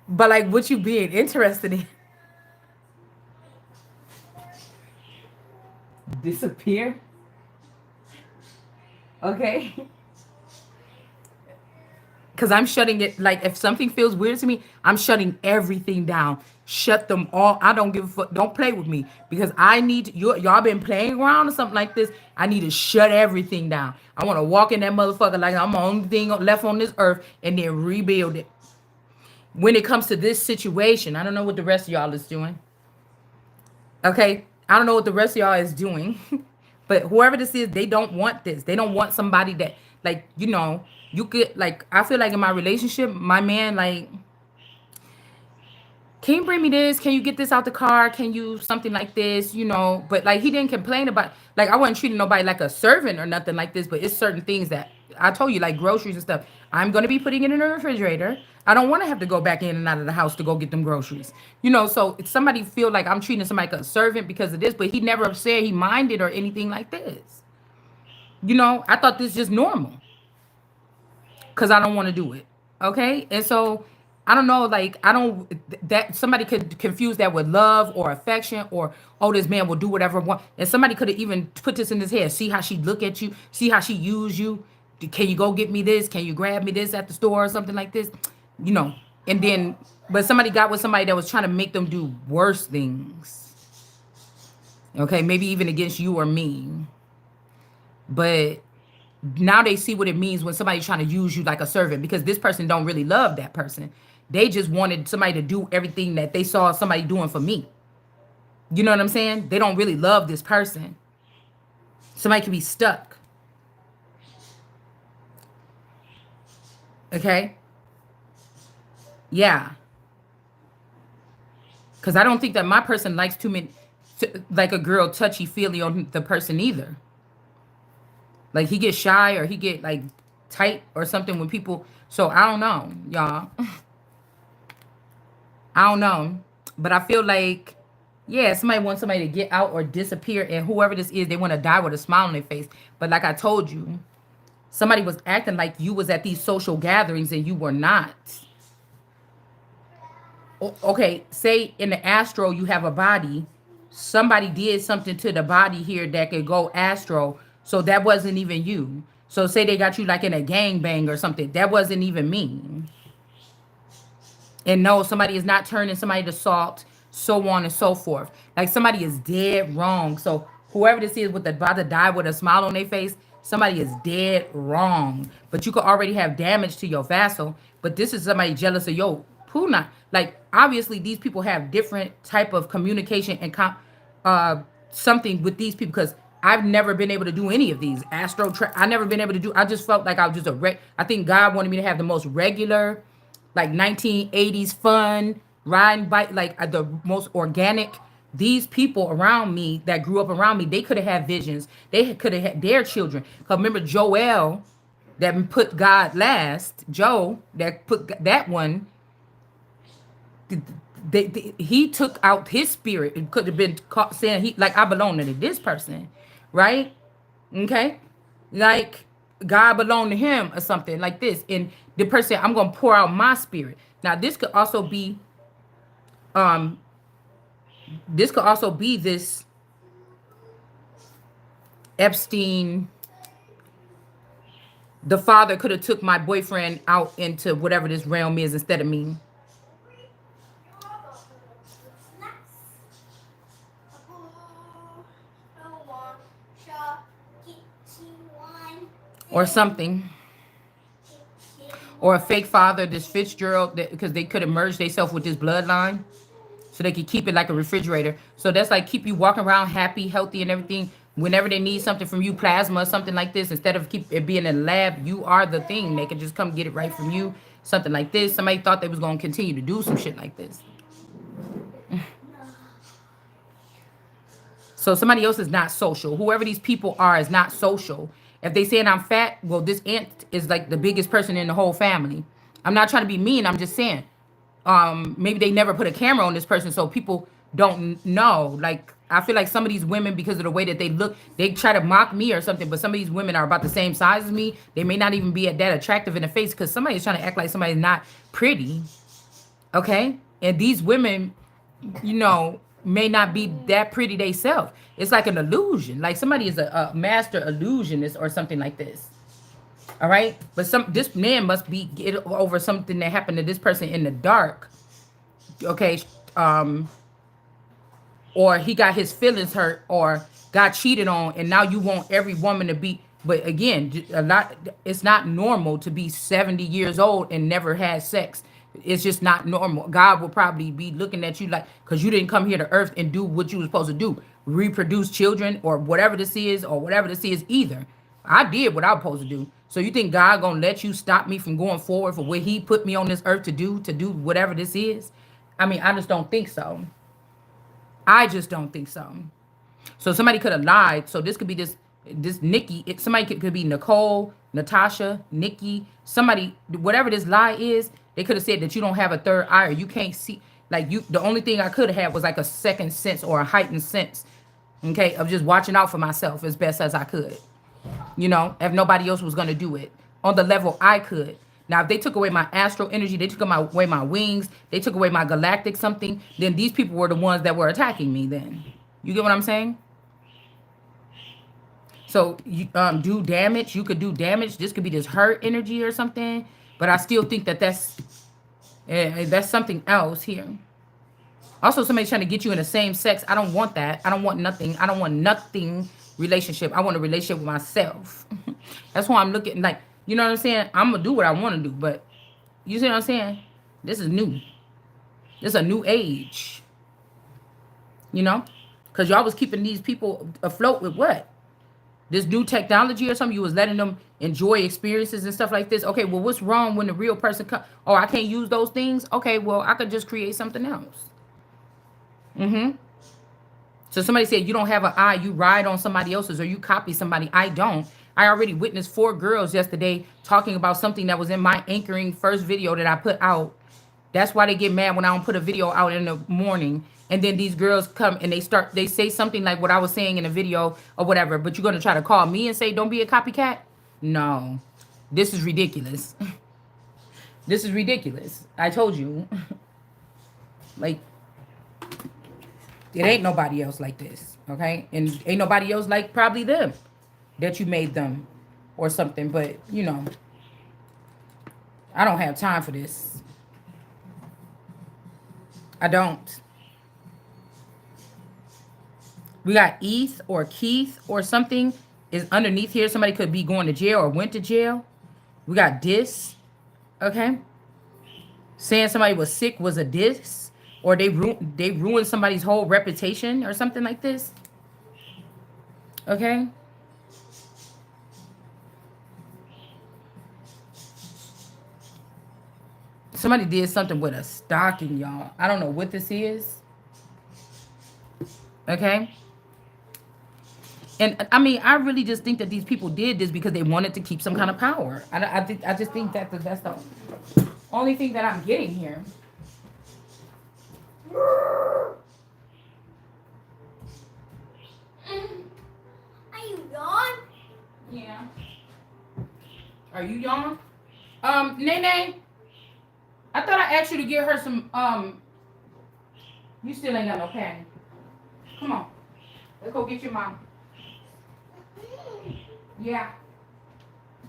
But like what you being interested in disappear. Okay. Because I'm shutting it. Like if something feels weird to me, I'm shutting everything down. Shut them all. I don't give a fuck. Don't play with me because I need you. Y'all been playing around or something like this. I need to shut everything down. I want to walk in that motherfucker like I'm the only thing left on this earth and then rebuild it. When it comes to this situation, I don't know what the rest of y'all is doing. Okay, I don't know what the rest of y'all is doing, but whoever this is, they don't want this. They don't want somebody that, like, you know, you could, like, I feel like in my relationship, my man, like, can you bring me this? Can you get this out the car? Can you something like this? You know, but like he didn't complain about, like I wasn't treating nobody like a servant or nothing like this, but it's certain things that I told you, like groceries and stuff. I'm gonna be putting it in the refrigerator. I don't want to have to go back in and out of the house to go get them groceries. You know, so if somebody feel like I'm treating somebody like a servant because of this, but he never said he minded or anything like this. You know, I thought this just normal because I don't want to do it. Okay. And so I don't know, like, I don't, that somebody could confuse that with love or affection or, oh, this man will do whatever I want. And somebody could have even put this in his head. See how she look at you, see how she use you. Can you go get me this? Can you grab me this at the store or something like this? You know, and then, but somebody got with somebody that was trying to make them do worse things. Okay. Maybe even against you or me. But now they see what it means when somebody's trying to use you like a servant because this person don't really love that person. They just wanted somebody to do everything that they saw somebody doing for me. You know what I'm saying? They don't really love this person. Somebody can be stuck. Okay? Yeah. Because I don't think that my person likes too many, like a girl touchy feely on the person either. Like he gets shy or he get like tight or something when people. So I don't know, y'all. I don't know. But I feel like, yeah, somebody wants somebody to get out or disappear. And whoever this is, they want to die with a smile on their face. But like I told you, Somebody was acting like you was at these social gatherings and you were not. Okay, say in the astro you have a body. Somebody did something to the body here that could go astro. So that wasn't even you. So say they got you like in a gangbang or something. That wasn't even me. And no, somebody is not turning somebody to salt, so on and so forth. Like somebody is dead wrong. So whoever this is with the about to die with a smile on their face, somebody is dead wrong. But you could already have damage to your vassal. But this is somebody jealous of your puna. Like obviously these people have different type of communication and something with these people because I've never been able to do any of these I never been able to do. I just felt like I was just I think God wanted me to have the most regular like 1980s fun, riding bike, like the most organic. These people around me that grew up around me, they could have had visions. They could have had their children. Because remember Joel that put God last, Joe that put that one, he took out his spirit. It could have been caught saying he like I belong to this person, right? Okay, like God belonged to him or something like this. And the person I'm gonna pour out my spirit. Now um this could also be this Epstein. The father could have took my boyfriend out into whatever this realm is instead of me. Or something. Or a fake father, this Fitzgerald, because they could have merged themselves with this bloodline. So they could keep it like a refrigerator. So that's like keep you walking around happy, healthy, and everything. Whenever they need something from you, plasma or something like this, instead of keep it being in a lab, you are the thing. They can just come get it right from you. Something like this. Somebody thought they was going to continue to do some shit like this. So somebody else is not social. Whoever these people are is not social. If they saying I'm fat, well, this aunt is like the biggest person in the whole family. I'm not trying to be mean. I'm just saying. Maybe they never put a camera on this person, so people don't know. Like I feel like some of these women, because of the way that they look, they try to mock me or something. But some of these women are about the same size as me. They may not even be that attractive in the face because somebody's trying to act like somebody's not pretty. Okay, and these women, may not be that pretty themselves. It's like an illusion. Like somebody is a master illusionist or something like this. All right, but this man must be get over something that happened to this person in the dark. Okay, or he got his feelings hurt, or got cheated on, and now you want every woman to be. But again, it's not normal to be 70 years old and never had sex. It's just not normal. God will probably be looking at you like, because you didn't come here to earth and do what you were supposed to do, reproduce children or whatever this is either. I did what I was supposed to do. So you think God gonna let you stop me from going forward for what he put me on this earth to do whatever this is? I mean, I just don't think so. I just don't think so. So somebody could have lied. So this could be this Nikki. Somebody could be Nicole, Natasha, Nikki. Somebody, whatever this lie is, they could have said that you don't have a third eye or you can't see. Like you, the only thing I could have had was like a second sense or a heightened sense, okay, of just watching out for myself as best as I could. If nobody else was gonna do it on the level I could. Now, if they took away my astral energy, they took away my wings, they took away my galactic something, then these people were the ones that were attacking me then. You get what I'm saying? So you do damage. You could do damage. This could be this hurt energy or something. But I still think that's something else here. Also, somebody trying to get you in the same sex. I don't want that. I don't want nothing. I don't want nothing relationship. I want a relationship with myself. That's why I'm looking like, you know what I'm saying? I'm going to do what I want to do. But you see what I'm saying? This is new. This is a new age. Because y'all was keeping these people afloat with what? This new technology or something? You was letting them enjoy experiences and stuff like this. Okay, well, what's wrong when the real person comes? Oh, I can't use those things? Okay, well, I could just create something else. So somebody said you don't have an eye, you ride on somebody else's or you copy somebody. I don't. I already witnessed 4 girls yesterday talking about something that was in my anchoring first video that I put out. That's why they get mad when I don't put a video out in the morning. And then these girls come and they say something like what I was saying in the video or whatever. But you're going to try to call me and say, don't be a copycat? No. This is ridiculous. This is ridiculous. I told you. Like, it ain't nobody else like this, okay? And ain't nobody else like probably them that you made them or something. But, you know, I don't have time for this. I don't. We got Eth or Keith or something is underneath here. Somebody could be going to jail or went to jail. We got this, okay? Saying somebody was sick was a diss, or they ruined somebody's whole reputation or something like this. Okay? Somebody did something with a stocking, y'all. I don't know what this is. Okay? And I mean, I really just think that these people did this because they wanted to keep some kind of power. I just think that that's the only thing that I'm getting here. Are you yawn? Yeah. Are you yawn? Nene, I thought I asked you to get her some, you still ain't got no panty. Come on. Let's go get your mom. Yeah.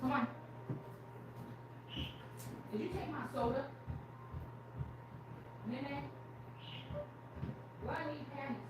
Come on. Did you take my soda? Nene? Do I need panties?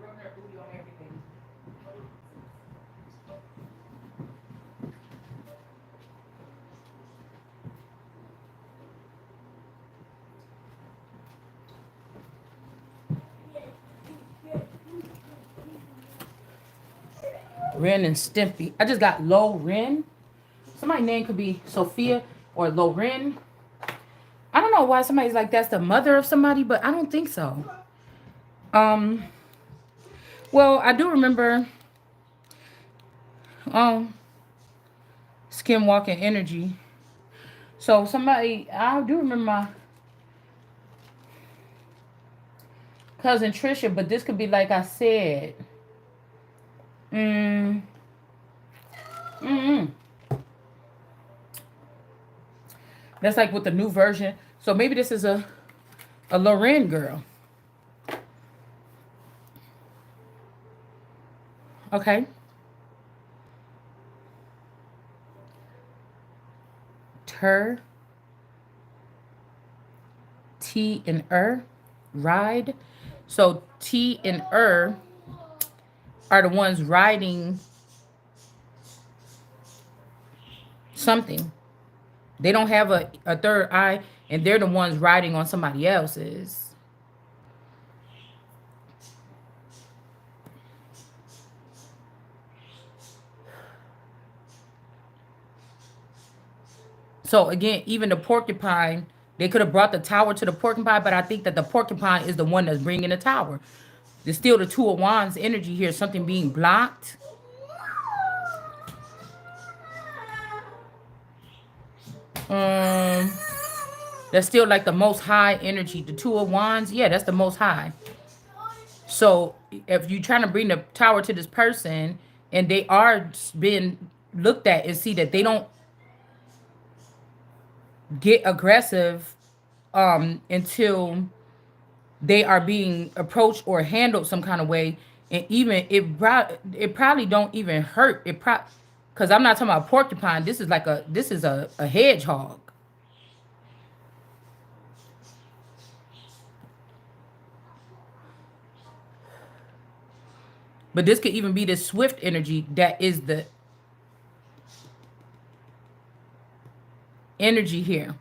Rub her booty on everything. Ren and Stimpy. I just got Low Ren. Somebody's name could be Sophia or Low Ren. I don't know why somebody's like that's the mother of somebody, but I don't think so. Um, well, I do remember Skinwalking Energy. So somebody, I do remember my cousin Trisha, but this could be like I said. That's like with the new version. So maybe this is a Loren girl. Okay. Ter. T and ride. So T and are the ones riding something. They don't have a third eye, and they're the ones riding on somebody else's. So again, even the porcupine, they could have brought the tower to the porcupine, but I think that the porcupine is the one that's bringing the tower. There's still the Two of Wands energy here, something being blocked. That's still like the most high energy. The Two of Wands, yeah, that's the most high. So if you're trying to bring the tower to this person and they are being looked at and see that they don't get aggressive until they are being approached or handled some kind of way, and even it probably don't even hurt. Because I'm not talking about porcupine. This is like a hedgehog. But this could even be the swift energy that is the energy here.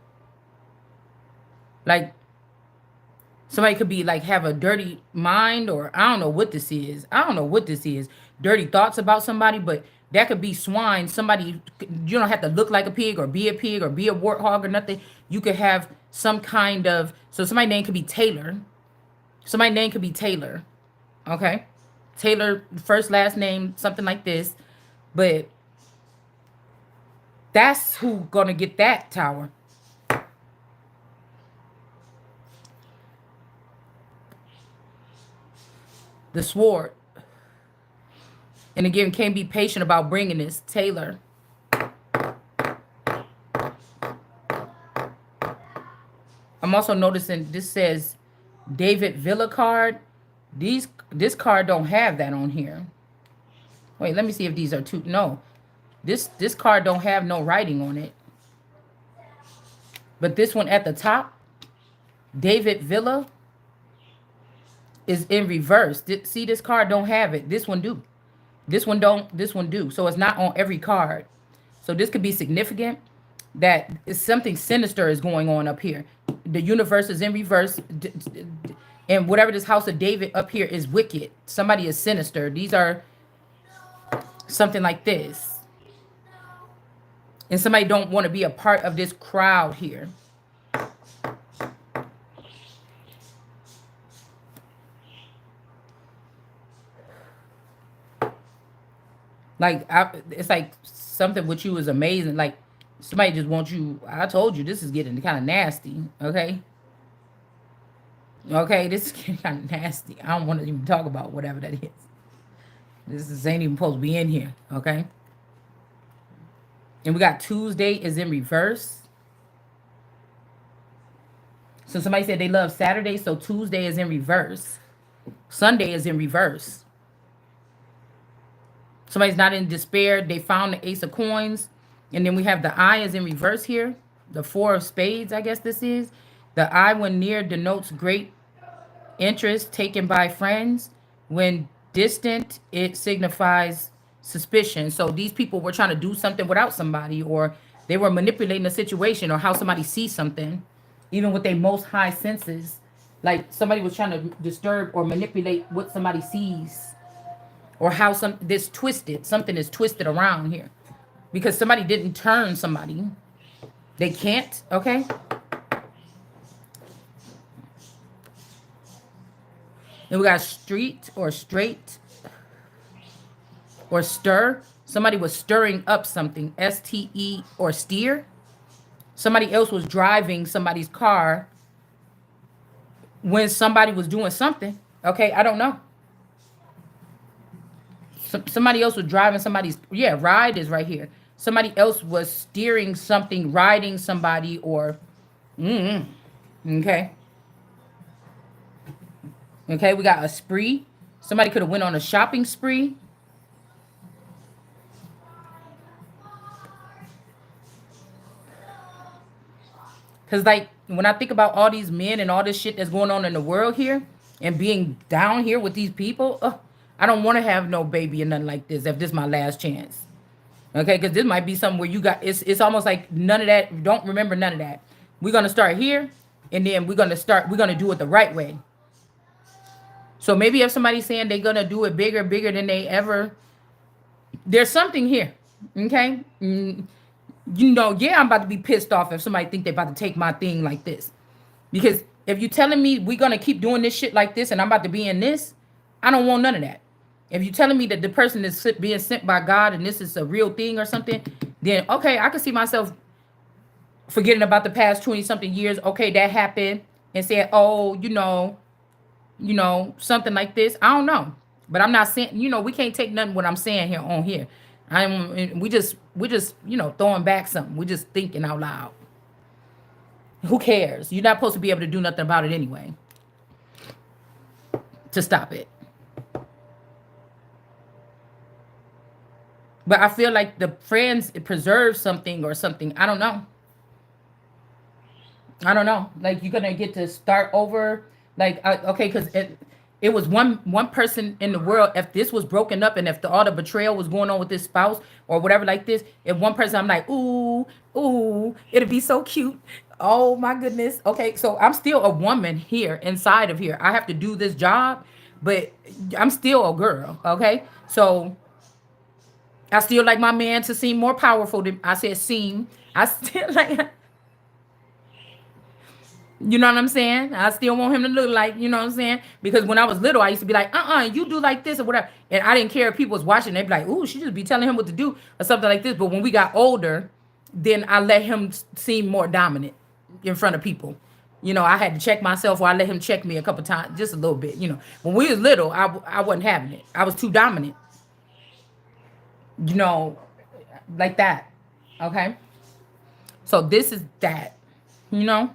Like somebody could be like have a dirty mind, or I don't know what this is. I don't know what this is. Dirty thoughts about somebody, but that could be swine. Somebody, you don't have to look like a pig or be a warthog or nothing. You could have some kind of, so somebody's name could be Taylor. Somebody's name could be Taylor. Okay? Taylor, first, last name, something like this. But that's who gonna get that tower. The sword. And again, can't be patient about bringing this. Taylor. I'm also noticing this says David Villa card. This card don't have that on here. Wait, let me see if these are two. No. This card don't have no writing on it. But this one at the top, David Villa, is in reverse. See, this card don't have it. This one do. This one don't. This one do. So it's not on every card. So this could be significant that something sinister is going on up here. The universe is in reverse. And whatever this house of David up here is wicked. Somebody is sinister. These are something like this. And somebody don't want to be a part of this crowd here. Like, it's like something with you is amazing. Like, somebody just wants you. I told you, this is getting kind of nasty, okay? Okay, this is getting kind of nasty. I don't want to even talk about whatever that is. This ain't even supposed to be in here, okay? And we got Tuesday is in reverse. So somebody said they love Saturday, so Tuesday is in reverse. Sunday is in reverse. Somebody's not in despair. They found the Ace of Coins. And then we have the eye is in reverse here. The Four of Spades, I guess this is. The eye when near denotes great interest taken by friends. When distant, it signifies suspicion. So these people were trying to do something without somebody, or they were manipulating a situation, or how somebody sees something, even with their most high senses. Like somebody was trying to disturb or manipulate what somebody sees. Or how something is twisted around here. Because somebody didn't turn somebody. They can't, okay? Then we got street or straight or stir. Somebody was stirring up something. S-T-E or steer. Somebody else was driving somebody's car when somebody was doing something. Okay, I don't know. Somebody else was driving somebody's, ride is right here. Somebody else was steering something, riding somebody, or, okay. Okay, we got a spree. Somebody could have went on a shopping spree. Because, like, when I think about all these men and all this shit that's going on in the world here, and being down here with these people, I don't want to have no baby or nothing like this if this is my last chance. Okay, because this might be something where you got, it's almost like none of that, don't remember none of that. We're going to start here, and then we're going to do it the right way. So maybe if somebody's saying they're going to do it bigger than they ever, there's something here, okay? You know, I'm about to be pissed off if somebody think they're about to take my thing like this. Because if you're telling me we're going to keep doing this shit like this and I'm about to be in this, I don't want none of that. If you're telling me that the person is being sent by God and this is a real thing or something, then, okay, I can see myself forgetting about the past 20-something years. Okay, that happened. And saying, oh, you know, something like this. I don't know. But I'm not saying, we can't take nothing what I'm saying here on here. We just, throwing back something. We're just thinking out loud. Who cares? You're not supposed to be able to do nothing about it anyway. To stop it. But I feel like the friends it preserves something or something. I don't know. I don't know. Like you're gonna get to start over. Like okay, because it was one person in the world. If this was broken up and if all the betrayal was going on with this spouse or whatever like this, if one person I'm like ooh ooh, it'd be so cute. Oh my goodness. Okay, so I'm still a woman here inside of here. I have to do this job, but I'm still a girl. Okay, so I still like my man to seem more powerful than I said seem. I still like you know what I'm saying? I still want him to look like, you know what I'm saying? Because when I was little, I used to be like, you do like this or whatever. And I didn't care if people was watching. They'd be like, ooh, she just be telling him what to do or something like this. But when we got older, then I let him seem more dominant in front of people. You know, I had to check myself or I let him check me a couple times, just a little bit. You know, when we was little, I wasn't having it. I was too dominant, you know, like that. Okay. So this is that, you know?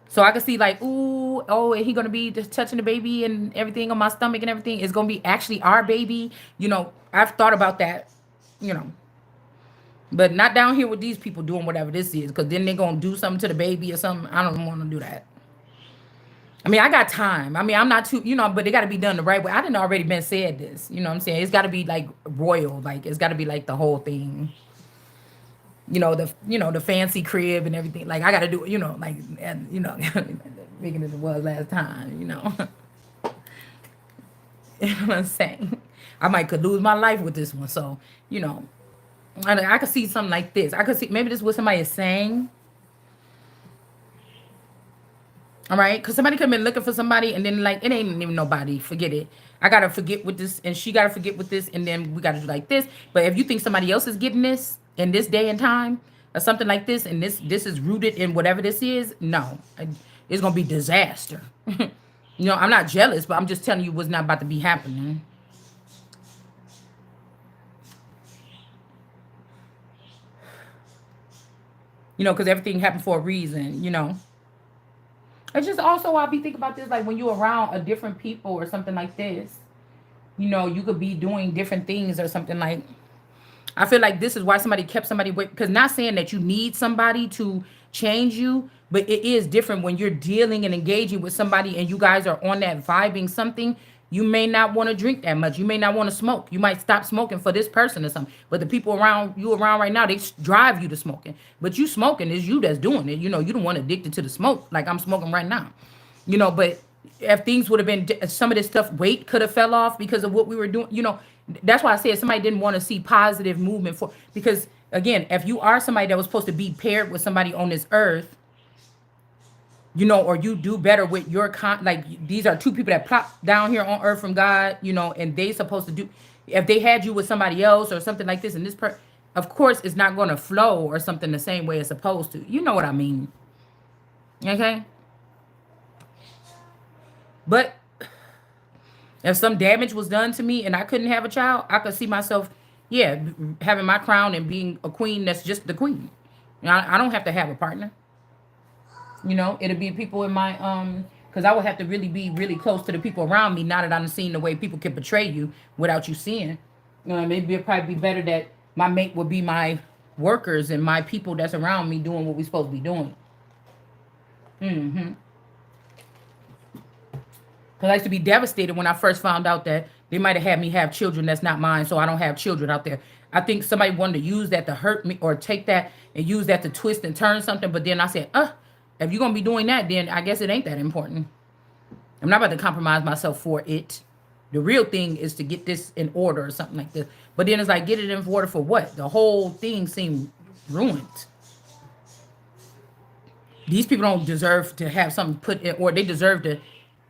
So I could see like, ooh, oh, and he gonna be just touching the baby and everything on my stomach and everything. It's gonna be actually our baby. You know, I've thought about that, you know. But not down here with these people doing whatever this is, because then they're gonna do something to the baby or something. I don't wanna do that. I mean, I got time. I mean, I'm not too, you know, but it gotta be done the right way. I didn't already been said this, you know what I'm saying? It's gotta be like royal, like it's gotta be like the whole thing. The fancy crib and everything. Like I gotta do it, like and bigger than it was last time, You know what I'm saying? I might could lose my life with this one. So, you know, I could see something like this. I could see maybe this is what somebody is saying. All right, because somebody could have been looking for somebody, and then like it ain't even nobody. Forget it. I gotta forget with this, and she gotta forget with this, and then we gotta do like this. But if you think somebody else is getting this in this day and time, or something like this, and this is rooted in whatever this is, no, it's gonna be disaster. I'm not jealous, but I'm just telling you what's not about to be happening. Because everything happened for a reason. It's just also I'll be thinking about this like when you're around a different people or something like this. You could be doing different things or something like. I feel like this is why somebody kept somebody with, because not saying that you need somebody to change you, but it is different when you're dealing and engaging with somebody and you guys are on that vibing something. You may not want to drink that much. You may not want to smoke. You might stop smoking for this person or something. But the people around right now, they drive you to smoking. But you smoking is you that's doing it. You don't want addicted to the smoke like I'm smoking right now. But if things would have been some of this stuff, weight could have fell off because of what we were doing. That's why I said somebody didn't want to see positive movement for, because again, if you are somebody that was supposed to be paired with somebody on this earth, or you do better with your like these are two people that plop down here on earth from God, and they supposed to do, if they had you with somebody else or something like this, and of course it's not going to flow or something the same way it's supposed to. You know what I mean? Okay. But if some damage was done to me and I couldn't have a child, I could see myself, yeah, having my crown and being a queen that's just the queen. I don't have to have a partner. It'll be people in my because I would have to really be really close to the people around me. Now that I'm seeing the way people can betray you without you seeing, maybe it'd probably be better that my mate would be my workers and my people that's around me doing what we're supposed to be doing. Because I used to be devastated when I first found out that they might have had me have children that's not mine, so I don't have children out there. I think somebody wanted to use that to hurt me or take that and use that to twist and turn something. But then I said, if you're going to be doing that, then I guess it ain't that important. I'm not about to compromise myself for it. The real thing is to get this in order or something like this. But then it's like, get it in order for what? The whole thing seemed ruined. These people don't deserve to have something put in, or they deserve to,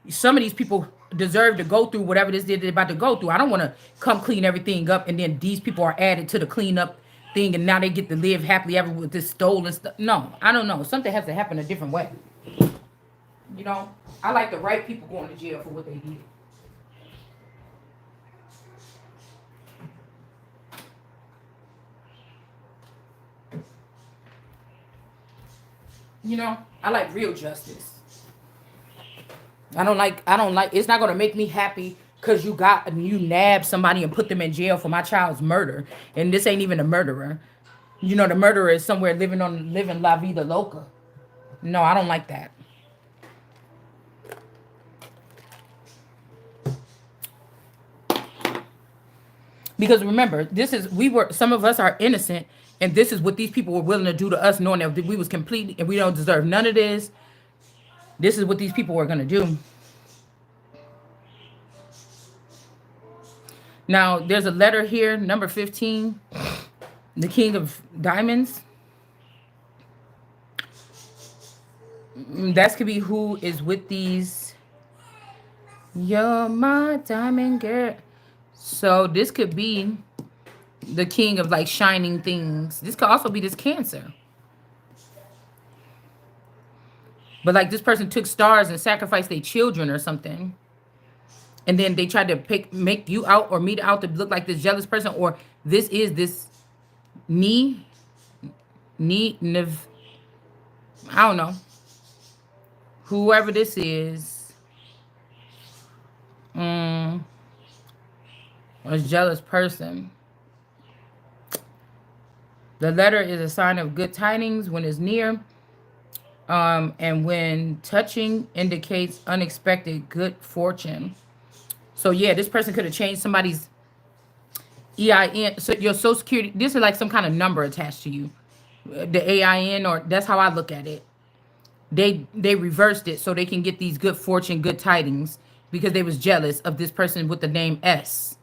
some of these people deserve to go through whatever this is they're about to go through. I don't want to come clean everything up and then these people are added to the cleanup thing and now they get to live happily ever with this stolen stuff. No, I don't know. Something has to happen a different way. I like the right people going to jail for what they did. I like real justice. I don't like, it's not going to make me happy because you nabbed somebody and put them in jail for my child's murder, and this ain't even a murderer. You know, the murderer is somewhere living la vida loca. No, I don't like that. Because remember, this is we were some of us are innocent, and this is what these people were willing to do to us, knowing that we was completely and we don't deserve none of this. This is what these people were gonna do. Now, there's a letter here, number 15, the King of Diamonds. That could be who is with these. You're my diamond girl. So this could be the king of like shining things. This could also be this Cancer. But like this person took stars and sacrificed their children or something. And then they tried to make you out or me out to look like this jealous person, or this is this knee, I don't know. Whoever this is, a jealous person. The letter is a sign of good tidings when it's near. And when touching indicates unexpected good fortune. So yeah, this person could have changed somebody's EIN. So your social security, this is like some kind of number attached to you. The AIN, or that's how I look at it. They reversed it so they can get these good fortune, good tidings, because they was jealous of this person with the name S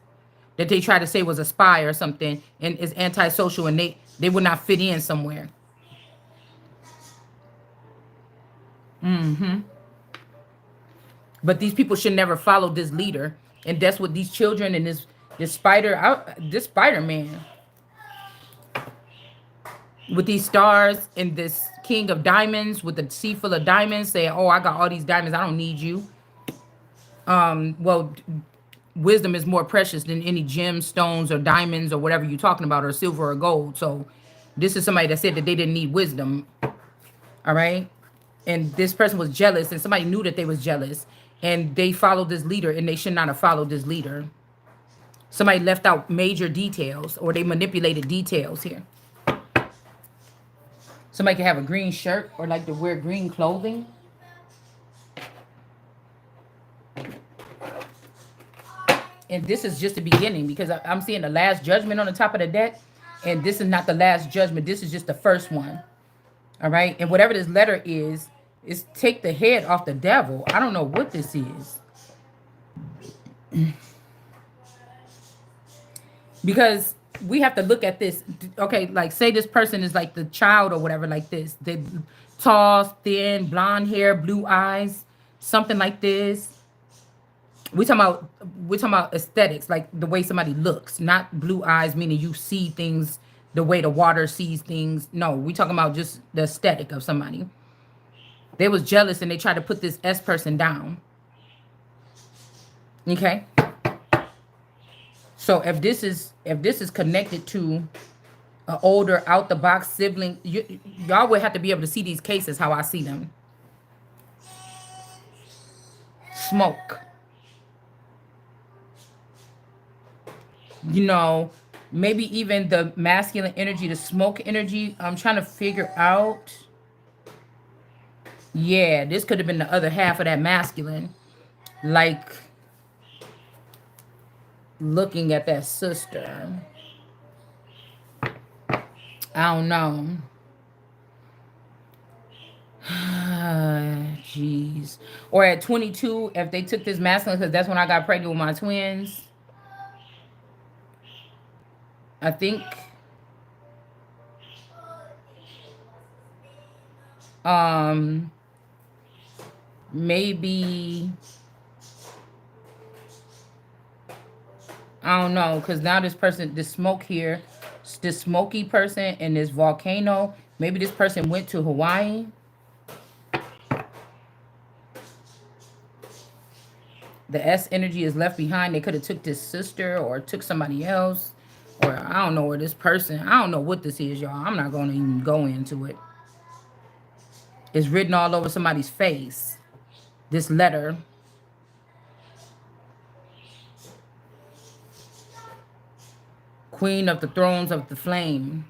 that they tried to say was a spy or something and is antisocial, and they would not fit in somewhere. But these people should never follow this leader, and that's what these children and this Spider Man with these stars and this King of Diamonds with the sea full of diamonds saying, "Oh, I got all these diamonds. I don't need you." Well, wisdom is more precious than any gemstones or diamonds or whatever you're talking about, or silver or gold. So this is somebody that said that they didn't need wisdom. All right. And this person was jealous, and somebody knew that they was jealous, and they followed this leader, and they should not have followed this leader. Somebody left out major details, or they manipulated details here. Somebody can have a green shirt or like to wear green clothing. And this is just the beginning, because I'm seeing the last judgment on the top of the deck. And this is not the last judgment. This is just the first one. All right. And whatever this letter is take the head off the devil. I don't know what this is. Because we have to look at this. Okay, like say this person is like the child or whatever, like this. They tall, thin, blonde hair, blue eyes, something like this. We're talking about aesthetics, like the way somebody looks, not blue eyes, meaning you see things the way the water sees things. No, we're talking about just the aesthetic of somebody. They was jealous and they tried to put this S person down. Okay. So if this is connected to an older out the box sibling, y'all would have to be able to see these cases how I see them. Smoke. You know, maybe even the masculine energy, the smoke energy. I'm trying to figure out. Yeah, this could have been the other half of that masculine. Like looking at that sister. I don't know. Jeez. Or at 22, if they took this masculine, because that's when I got pregnant with my twins. I think maybe I don't know, because now this smoke here, this smoky person and this volcano, maybe this person went to Hawaii. The S energy is left behind. They could have took this sister or took somebody else. Or I don't know where this person, I don't know what this is, y'all. I'm not going to even go into it. It's written all over somebody's face. This letter. Queen of the thrones of the flame.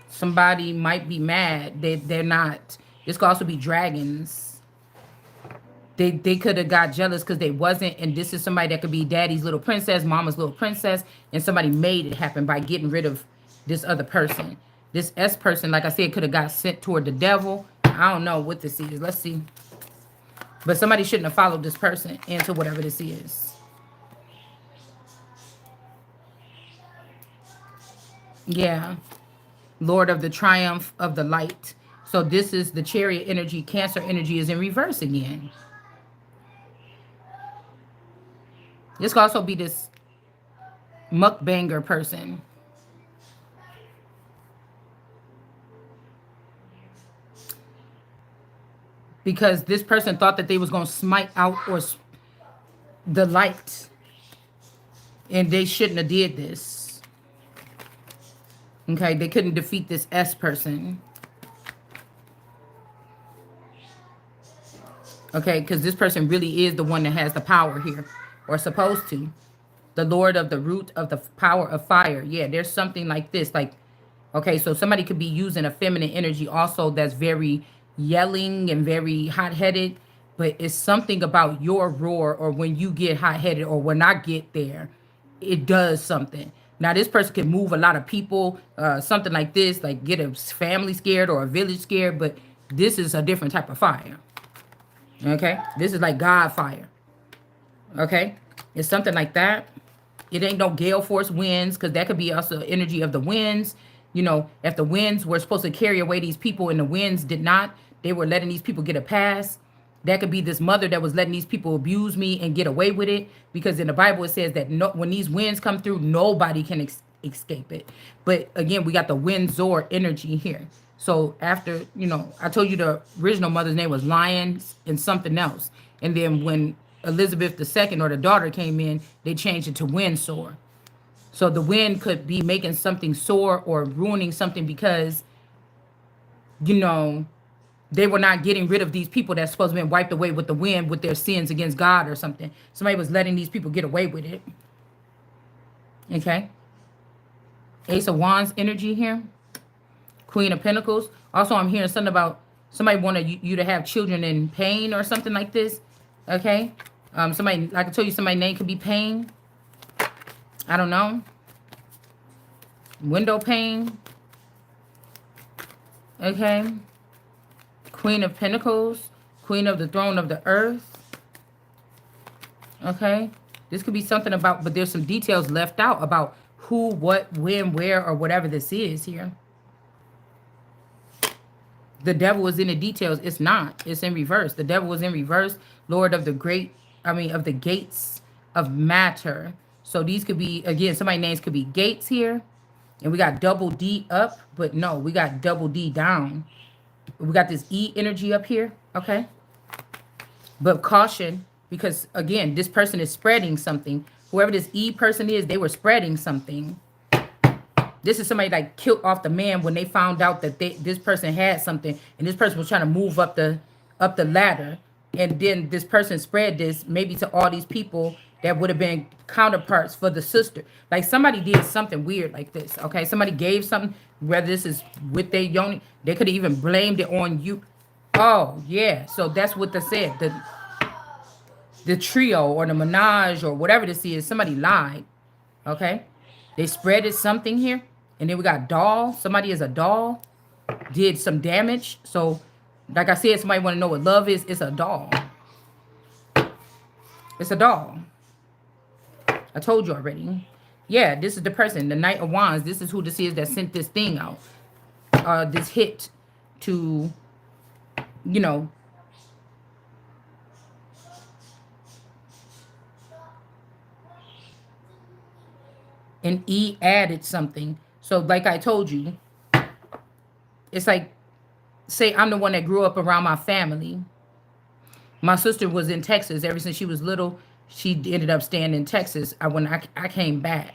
Somebody might be mad. They're not. This could also be dragons. They could have got jealous because they wasn't, and this is somebody that could be daddy's little princess, mama's little princess, and somebody made it happen by getting rid of this other person. This S person, like I said, could have got sent toward the devil. I don't know what this is. Let's see. But somebody shouldn't have followed this person into whatever this is. Yeah. Lord of the triumph of the light. So this is the chariot energy. Cancer energy is in reverse again. This could also be this mukbanger person. Because this person thought that they was going to smite out or the light. And they shouldn't have did this. Okay, they couldn't defeat this S person. Okay, because this person really is the one that has the power here. Or supposed to. The Lord of the root of the power of fire. Yeah, there's something like this. Like, okay, so somebody could be using a feminine energy also that's very yelling and very hot-headed. But it's something about your roar or when you get hot-headed or when I get there, it does something. Now, this person can move a lot of people, something like this, like get a family scared or a village scared. But this is a different type of fire. Okay, this is like God fire. Okay, it's something like that. It ain't no gale force winds because that could be also energy of the winds. You know, if the winds were supposed to carry away these people and the winds did not, they were letting these people get a pass. That could be this mother that was letting these people abuse me and get away with it, because in the Bible it says that no, when these winds come through, nobody can escape it. But again, we got the Windsor energy here. So after, you know, I told you the original mother's name was Lions and something else. And then when Elizabeth II or the daughter came in, they changed it to Windsor. So the wind could be making something soar or ruining something because, you know, they were not getting rid of these people that's supposed to be wiped away with the wind with their sins against God or something. Somebody was letting these people get away with it. Okay. Ace of Wands energy here. Queen of Pentacles. Also, I'm hearing something about somebody wanted you to have children in pain or something like this. Okay. Somebody, like I told you, somebody's name could be Pain. I don't know. Window pane. Okay. Queen of Pentacles. Queen of the throne of the earth. Okay. This could be something about, but there's some details left out about who, what, when, where, or whatever this is here. The devil is in the details. It's not. It's in reverse. The devil is in reverse. Lord of the of the gates of matter. So these could be, again, somebody's names could be Gates here. And we got double D up. But no, we got double D down. We got this E energy up here. Okay. But caution, because, again, this person is spreading something. Whoever this E person is, they were spreading something. This is somebody like killed off the man when they found out that this person had something, and this person was trying to move up the ladder, and then this person spread this maybe to all these people that would have been counterparts for the sister. Like somebody did something weird like this. Okay, somebody gave something, whether this is with their yoni, they could have even blamed it on you. Oh yeah, so that's what they said. The trio or the menage or whatever this is, somebody lied. Okay. They spreaded something here. And then we got doll. Somebody is a doll. Did some damage. So, like I said, somebody want to know what love is. It's a doll. It's a doll. I told you already. Yeah, this is the person. The Knight of Wands. This is who this is that sent this thing out. This hit to, you know, and E added something. So like I told you, it's like, say I'm the one that grew up around my family. My sister was in Texas ever since she was little. She ended up staying in Texas when I came back.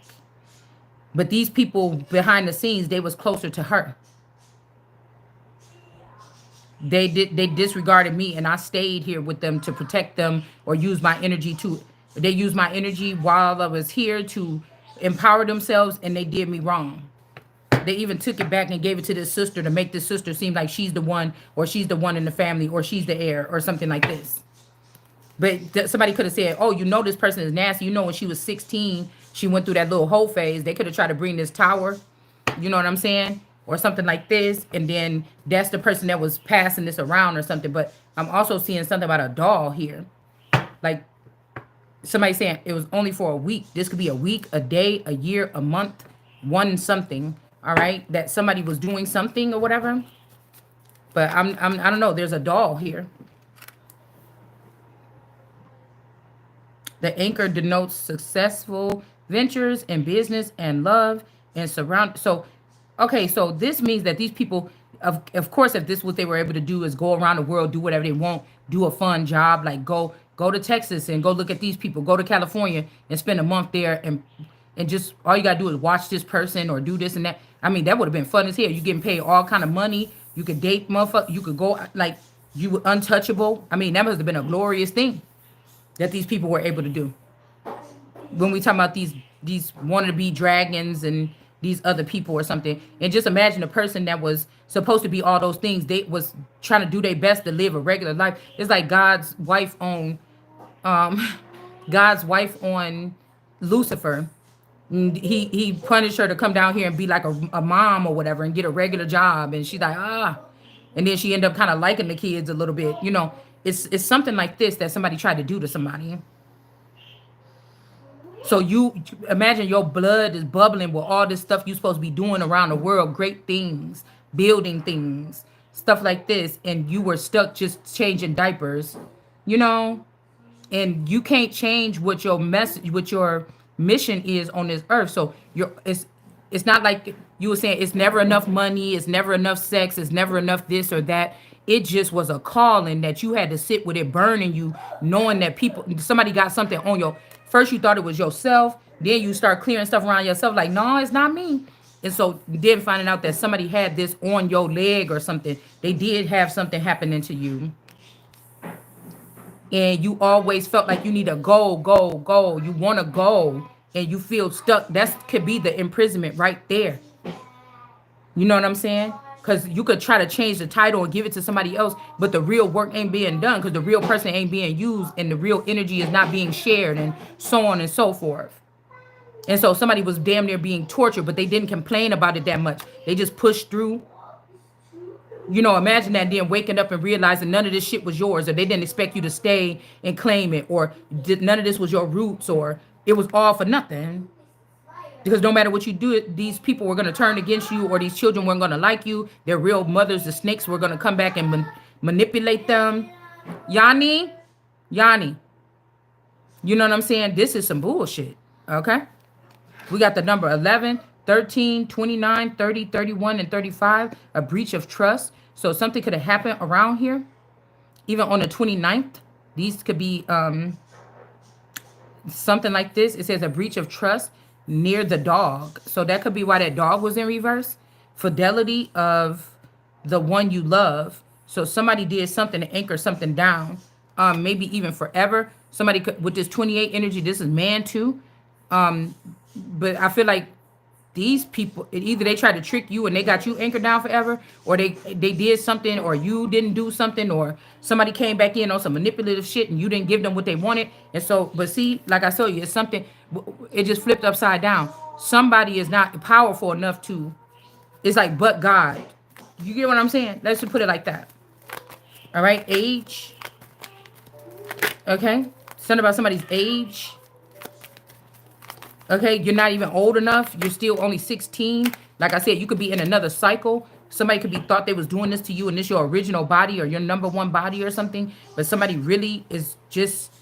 But these people behind the scenes, they was closer to her. They disregarded me, and I stayed here with them to protect them or use my energy to. They used my energy while I was here to empower themselves and they did me wrong. They even took it back and gave it to this sister to make this sister seem like she's the one, or she's the one in the family, or she's the heir, or something like this. But somebody could have said, oh, you know this person is nasty. You know when she was 16, she went through that little whole phase. They could have tried to bring this tower, you know what I'm saying? Or something like this. And then that's the person that was passing this around or something. But I'm also seeing something about a doll here. Like somebody saying it was only for a week. This could be a week, a day, a year, a month, one something. All right. That somebody was doing something or whatever. But I don't know. There's a doll here. The anchor denotes successful ventures in business and love and surround. So, okay, so this means that these people, of course, if this what they were able to do is go around the world, do whatever they want, do a fun job, like go to Texas and go look at these people, go to California and spend a month there, and just all you gotta do is watch this person or do this and that. I mean, that would have been fun as hell. You getting paid all kind of money. You could date motherfucker. You could go like you were untouchable. I mean, that must have been a glorious thing that these people were able to do. When we talk about these wanted to be dragons and these other people or something, and just imagine a person that was supposed to be all those things, they was trying to do their best to live a regular life. It's like um God's wife on Lucifer. He punished her to come down here and be like a mom or whatever and get a regular job, and she's like and then she ended up kind of liking the kids a little bit, you know. It's something like this that somebody tried to do to somebody. So you imagine your blood is bubbling with all this stuff you're supposed to be doing around the world, great things, building things, stuff like this, and you were stuck just changing diapers, you know, and you can't change what your message, what your mission is on this earth. So it's not like you were saying it's never enough money, it's never enough sex, it's never enough this or that. It just was a calling that you had to sit with it burning you, knowing that somebody got something on your. First you thought it was yourself, then you start clearing stuff around yourself like, no, it's not me. And so then finding out that somebody had this on your leg or something, they did have something happening to you. And you always felt like you need a goal. You want to go and you feel stuck. That could be the imprisonment right there. You know what I'm saying? Because you could try to change the title and give it to somebody else, but the real work ain't being done because the real person ain't being used and the real energy is not being shared and so on and so forth. And so somebody was damn near being tortured, but they didn't complain about it that much. They just pushed through. You know, imagine that then waking up and realizing none of this shit was yours, or they didn't expect you to stay and claim it, or none of this was your roots, or it was all for nothing. Because no matter what you do, these people were going to turn against you, or these children weren't going to like you. Their real mothers, the snakes, were going to come back and manipulate them. Yanni, you know what I'm saying? This is some bullshit. Okay? We got the number 11, 13, 29, 30, 31, and 35. A breach of trust. So something could have happened around here. Even on the 29th. These could be something like this. It says a breach of trust near the dog. So that could be why that dog was in reverse. Fidelity of the one you love. So somebody did something to anchor something down. Maybe even forever. Somebody could, with this 28 energy, this is man too. But I feel like these people, either they tried to trick you and they got you anchored down forever, or they did something, or you didn't do something, or somebody came back in on some manipulative shit and you didn't give them what they wanted. And so, but see, like I told you, it's something, it just flipped upside down. Somebody is not powerful enough to, it's like, but God. You get what I'm saying? Let's just put it like that. All right, age. Okay, something about somebody's age. Okay, you're not even old enough. You're still only 16. Like I said, you could be in another cycle. Somebody could be thought they was doing this to you and this your original body or your number one body or something. But somebody really is just,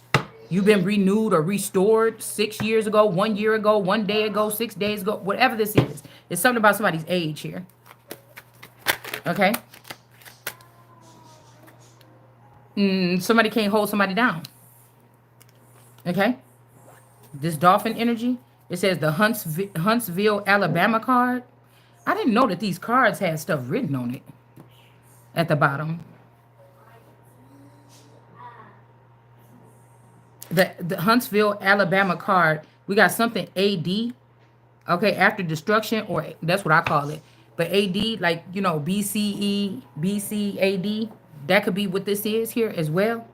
you've been renewed or restored 6 years ago, 1 year ago, 1 day ago, 6 days ago, whatever this is. It's something about somebody's age here. Okay? Somebody can't hold somebody down. Okay? This dolphin energy. It says the Huntsville, Alabama card. I didn't know that these cards had stuff written on it at the bottom. The Huntsville, Alabama card. We got something AD. Okay, after destruction, or that's what I call it. But AD, like, BCE, BCAD, that could be what this is here as well.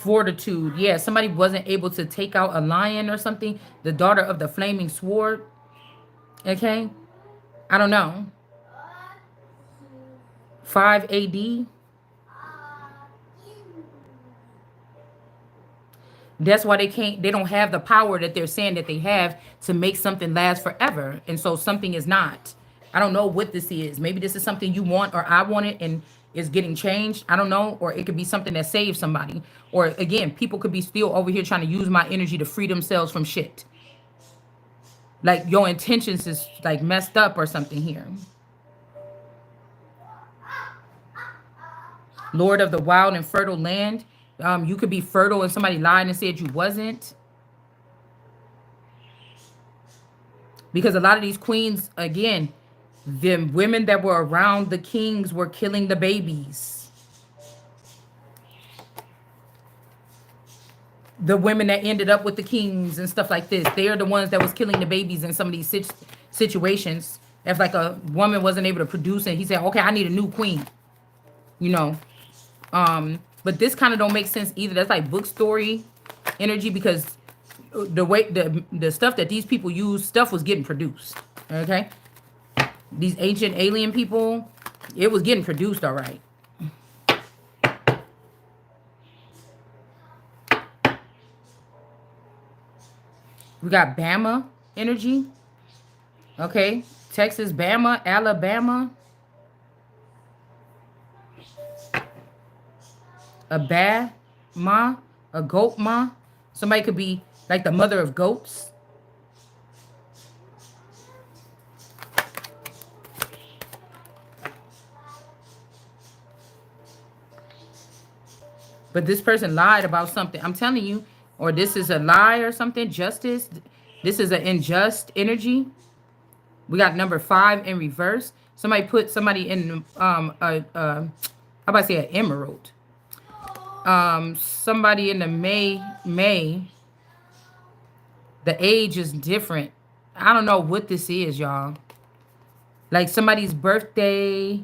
Fortitude. Yeah, somebody wasn't able to take out a lion or something. The daughter of the flaming sword. Okay. I don't know. 5 AD. That's why they don't have the power that they're saying that they have to make something last forever. And so something is not. I don't know what this is. Maybe this is something you want or I want it and it's getting changed. I don't know. Or it could be something that saves somebody. Or again, people could be still over here trying to use my energy to free themselves from shit. Like your intentions is like messed up or something here. Lord of the wild and fertile land. You could be fertile and somebody lied and said you wasn't. Because a lot of these queens, again, the women that were around the kings were killing the babies. The women that ended up with the kings and stuff like this, they are the ones that was killing the babies in some of these situations. If like a woman wasn't able to produce and he said, okay, I need a new queen, you know. But this kind of don't make sense either. That's like book story energy, because the way the stuff that these people use, stuff was getting produced. Okay. These ancient alien people, it was getting produced all right. We got Bama energy. Okay. Texas, Bama, Alabama. A Bama, a goat ma. Somebody could be like the mother of goats. But this person lied about something. I'm telling you, or this is a lie or something. Justice. This is an unjust energy. We got number 5 in reverse. Somebody put somebody in how about to say an emerald. Somebody in the May. The age is different. I don't know what this is, y'all. Like somebody's birthday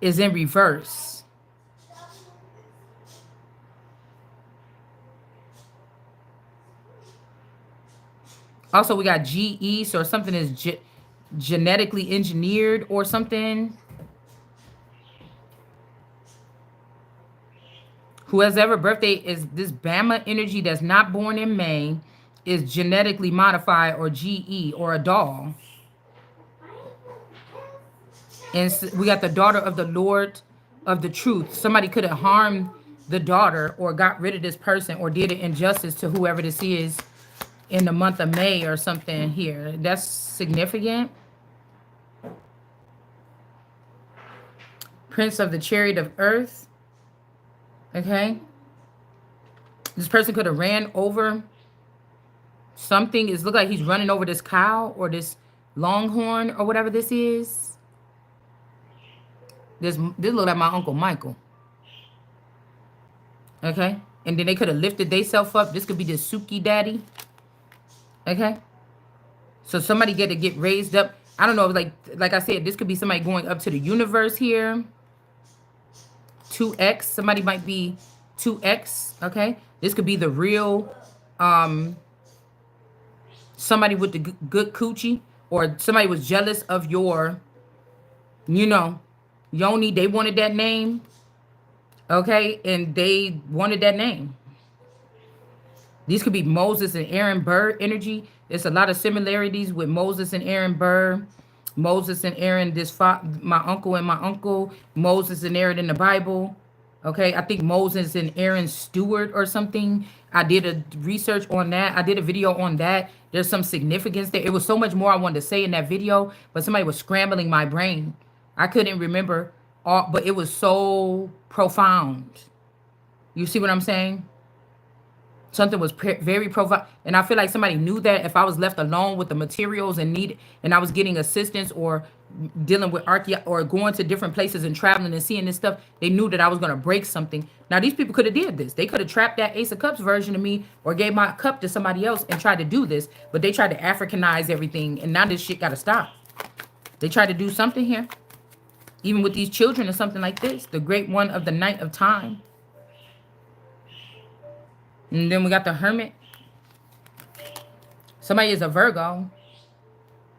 is in reverse. Also, we got GE, so something is genetically engineered or something. Whoever birthday is this Bama energy that's not born in May is genetically modified, or GE, or a doll. And we got the daughter of the Lord of the truth. Somebody could have harmed the daughter or got rid of this person or did an injustice to whoever this is in the month of May or something here. That's significant. Prince of the Chariot of Earth. Okay. This person could have ran over something. It looks like he's running over this cow or this longhorn or whatever this is. This look like my Uncle Michael. Okay. And then they could have lifted themselves up. This could be the Suki daddy. Okay. So somebody get to get raised up. I don't know. Like I said, this could be somebody going up to the universe here. 2X. Somebody might be 2X. Okay. This could be the real somebody with the good coochie, or somebody was jealous of your, Yoni. They wanted that name. Okay. And they wanted that name. These could be Moses and Aaron Burr energy. There's a lot of similarities with Moses and Aaron Burr. Moses and Aaron, my uncle and my uncle. Moses and Aaron in the Bible. Okay, I think Moses and Aaron Stewart or something. I did a research on that. I did a video on that. There's some significance there. It was so much more I wanted to say in that video, but somebody was scrambling my brain. I couldn't remember all, but it was so profound. You see what I'm saying? Something was very profound, and I feel like somebody knew that if I was left alone with the materials and I was getting assistance or dealing with or going to different places and traveling and seeing this stuff, they knew that I was gonna break something. Now these people could have did this. They could have trapped that Ace of Cups version of me or gave my cup to somebody else and tried to do this, but they tried to Africanize everything, and now this shit gotta stop. They tried to do something here, even with these children or something like this. The great one of the night of time. And then we got the Hermit. Somebody is a Virgo.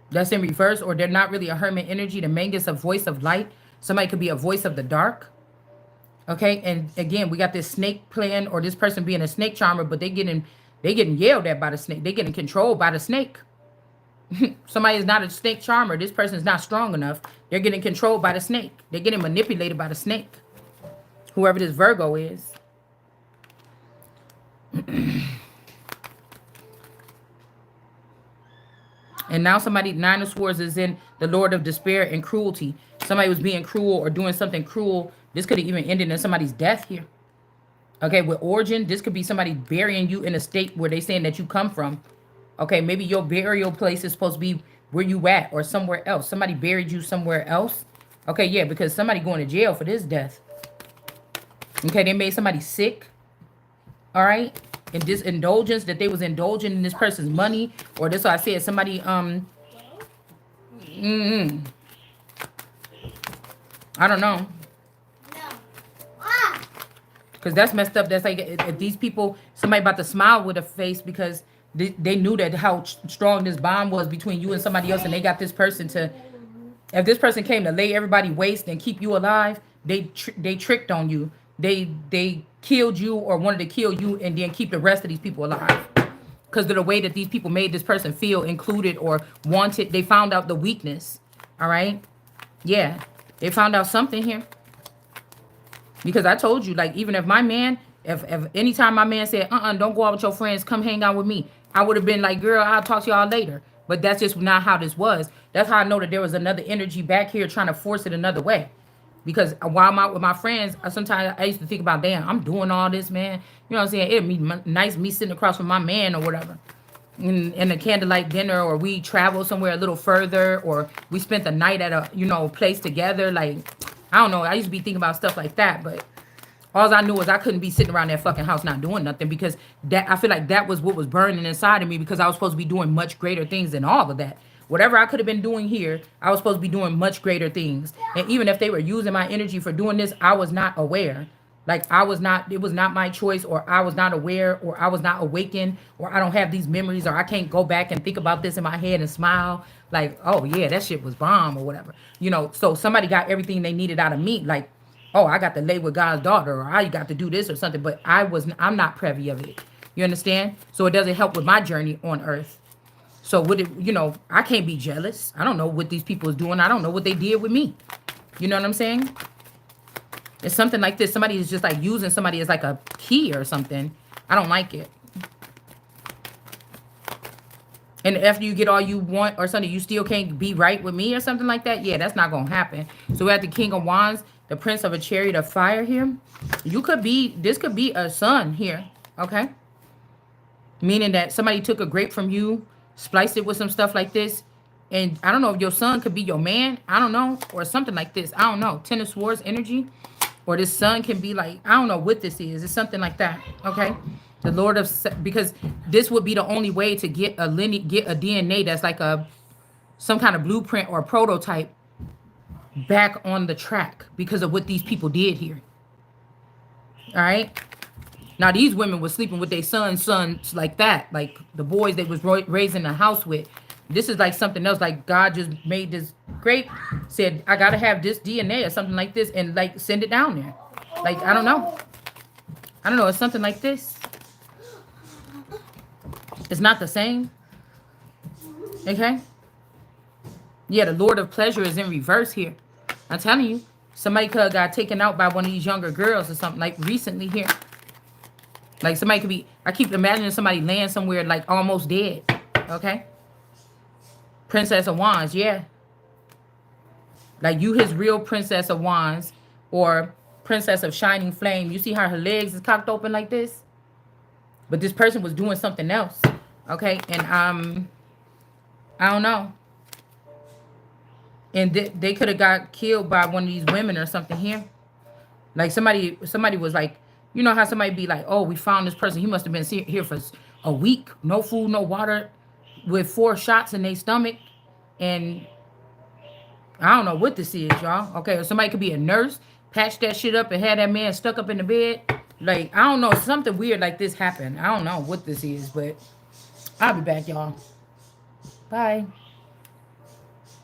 That's in reverse, or they're not really a hermit energy. The Mangus, a voice of light. Somebody could be a voice of the dark. Okay, and again, we got this snake plan, or this person being a snake charmer, but they getting yelled at by the snake. They getting controlled by the snake. Somebody is not a snake charmer. This person is not strong enough. They're getting controlled by the snake. They're getting manipulated by the snake. Whoever this Virgo is. And now somebody, Nine of Swords, is in the Lord of Despair and Cruelty. Somebody was being cruel or doing something cruel. This could have even ended in somebody's death here. Okay, with Origin, this could be somebody burying you in a state where they saying that you come from. Okay, maybe your burial place is supposed to be where you at or somewhere else. Somebody buried you somewhere else. Okay, yeah, because somebody going to jail for this death. Okay, they made somebody sick. All right. And this indulgence that they was indulging in this person's money, or this, I said, somebody, I don't know. Because that's messed up. That's like, if these people, somebody about to smile with a face because they knew that how strong this bond was between you and somebody else, and they got this person to, if this person came to lay everybody waste and keep you alive, they tricked on you. They killed you or wanted to kill you and then keep the rest of these people alive. Because of the way that these people made this person feel included or wanted. They found out the weakness. All right? Yeah. They found out something here. Because I told you, like, even if my man, if anytime my man said, don't go out with your friends, come hang out with me, I would have been like, girl, I'll talk to y'all later. But that's just not how this was. That's how I know that there was another energy back here trying to force it another way. Because while I'm out with my friends, sometimes I used to think about, damn, I'm doing all this, man. You know what I'm saying? It'd be nice me sitting across from my man or whatever. In a candlelight dinner, or we travel somewhere a little further, or we spent the night at a, place together. Like, I don't know. I used to be thinking about stuff like that. But all I knew was I couldn't be sitting around that fucking house not doing nothing, because that, I feel like that was what was burning inside of me, because I was supposed to be doing much greater things than all of that. Whatever I could have been doing here, I was supposed to be doing much greater things. And even if they were using my energy for doing this, I was not aware. Like, it was not my choice, or I was not aware, or I was not awakened, or I don't have these memories, or I can't go back and think about this in my head and smile. Like, oh yeah, that shit was bomb or whatever. So somebody got everything they needed out of me. Like, oh, I got to lay with God's daughter, or I got to do this or something. But I'm not privy of it. You understand? So it doesn't help with my journey on earth. So would it, I can't be jealous. I don't know what these people is doing. I don't know what they did with me. You know what I'm saying? It's something like this. Somebody is just like using somebody as like a key or something. I don't like it. And after you get all you want or something, you still can't be right with me or something like that. Yeah, that's not going to happen. So we have the King of Wands, the Prince of a Chariot of Fire here. This could be a son here. Okay. Meaning that somebody took a grape from you, spliced it with some stuff like this. And I don't know if your son could be your man. I don't know. Or something like this. I don't know. Ten of Swords energy. Or this son can be like, I don't know what this is. It's something like that. Okay. The Lord of, because this would be the only way to get a DNA that's like some kind of blueprint or prototype back on the track, because of what these people did here. All right. Now, these women were sleeping with their sons like that. Like the boys they was raised in the house with. This is like something else. Like God just made this grape, said, I got to have this DNA or something like this, and like send it down there. Like, I don't know. It's something like this. It's not the same. Okay. Yeah, the Lord of Pleasure is in reverse here. I'm telling you, somebody could have got taken out by one of these younger girls or something, like recently here. Like somebody could be, I keep imagining somebody laying somewhere like almost dead. Okay. Princess of Wands, yeah. Like you his real Princess of Wands, or Princess of Shining Flame. You see how her legs is cocked open like this? But this person was doing something else. Okay. And I don't know. and they could have got killed by one of these women or something here. Like somebody was like, you know how somebody be like, oh, we found this person. He must have been here for a week, no food, no water, with 4 shots in their stomach, and I don't know what this is, y'all. Okay, or somebody could be a nurse, patch that shit up, and had that man stuck up in the bed. Like I don't know, something weird like this happened. I don't know what this is, but I'll be back, y'all. Bye.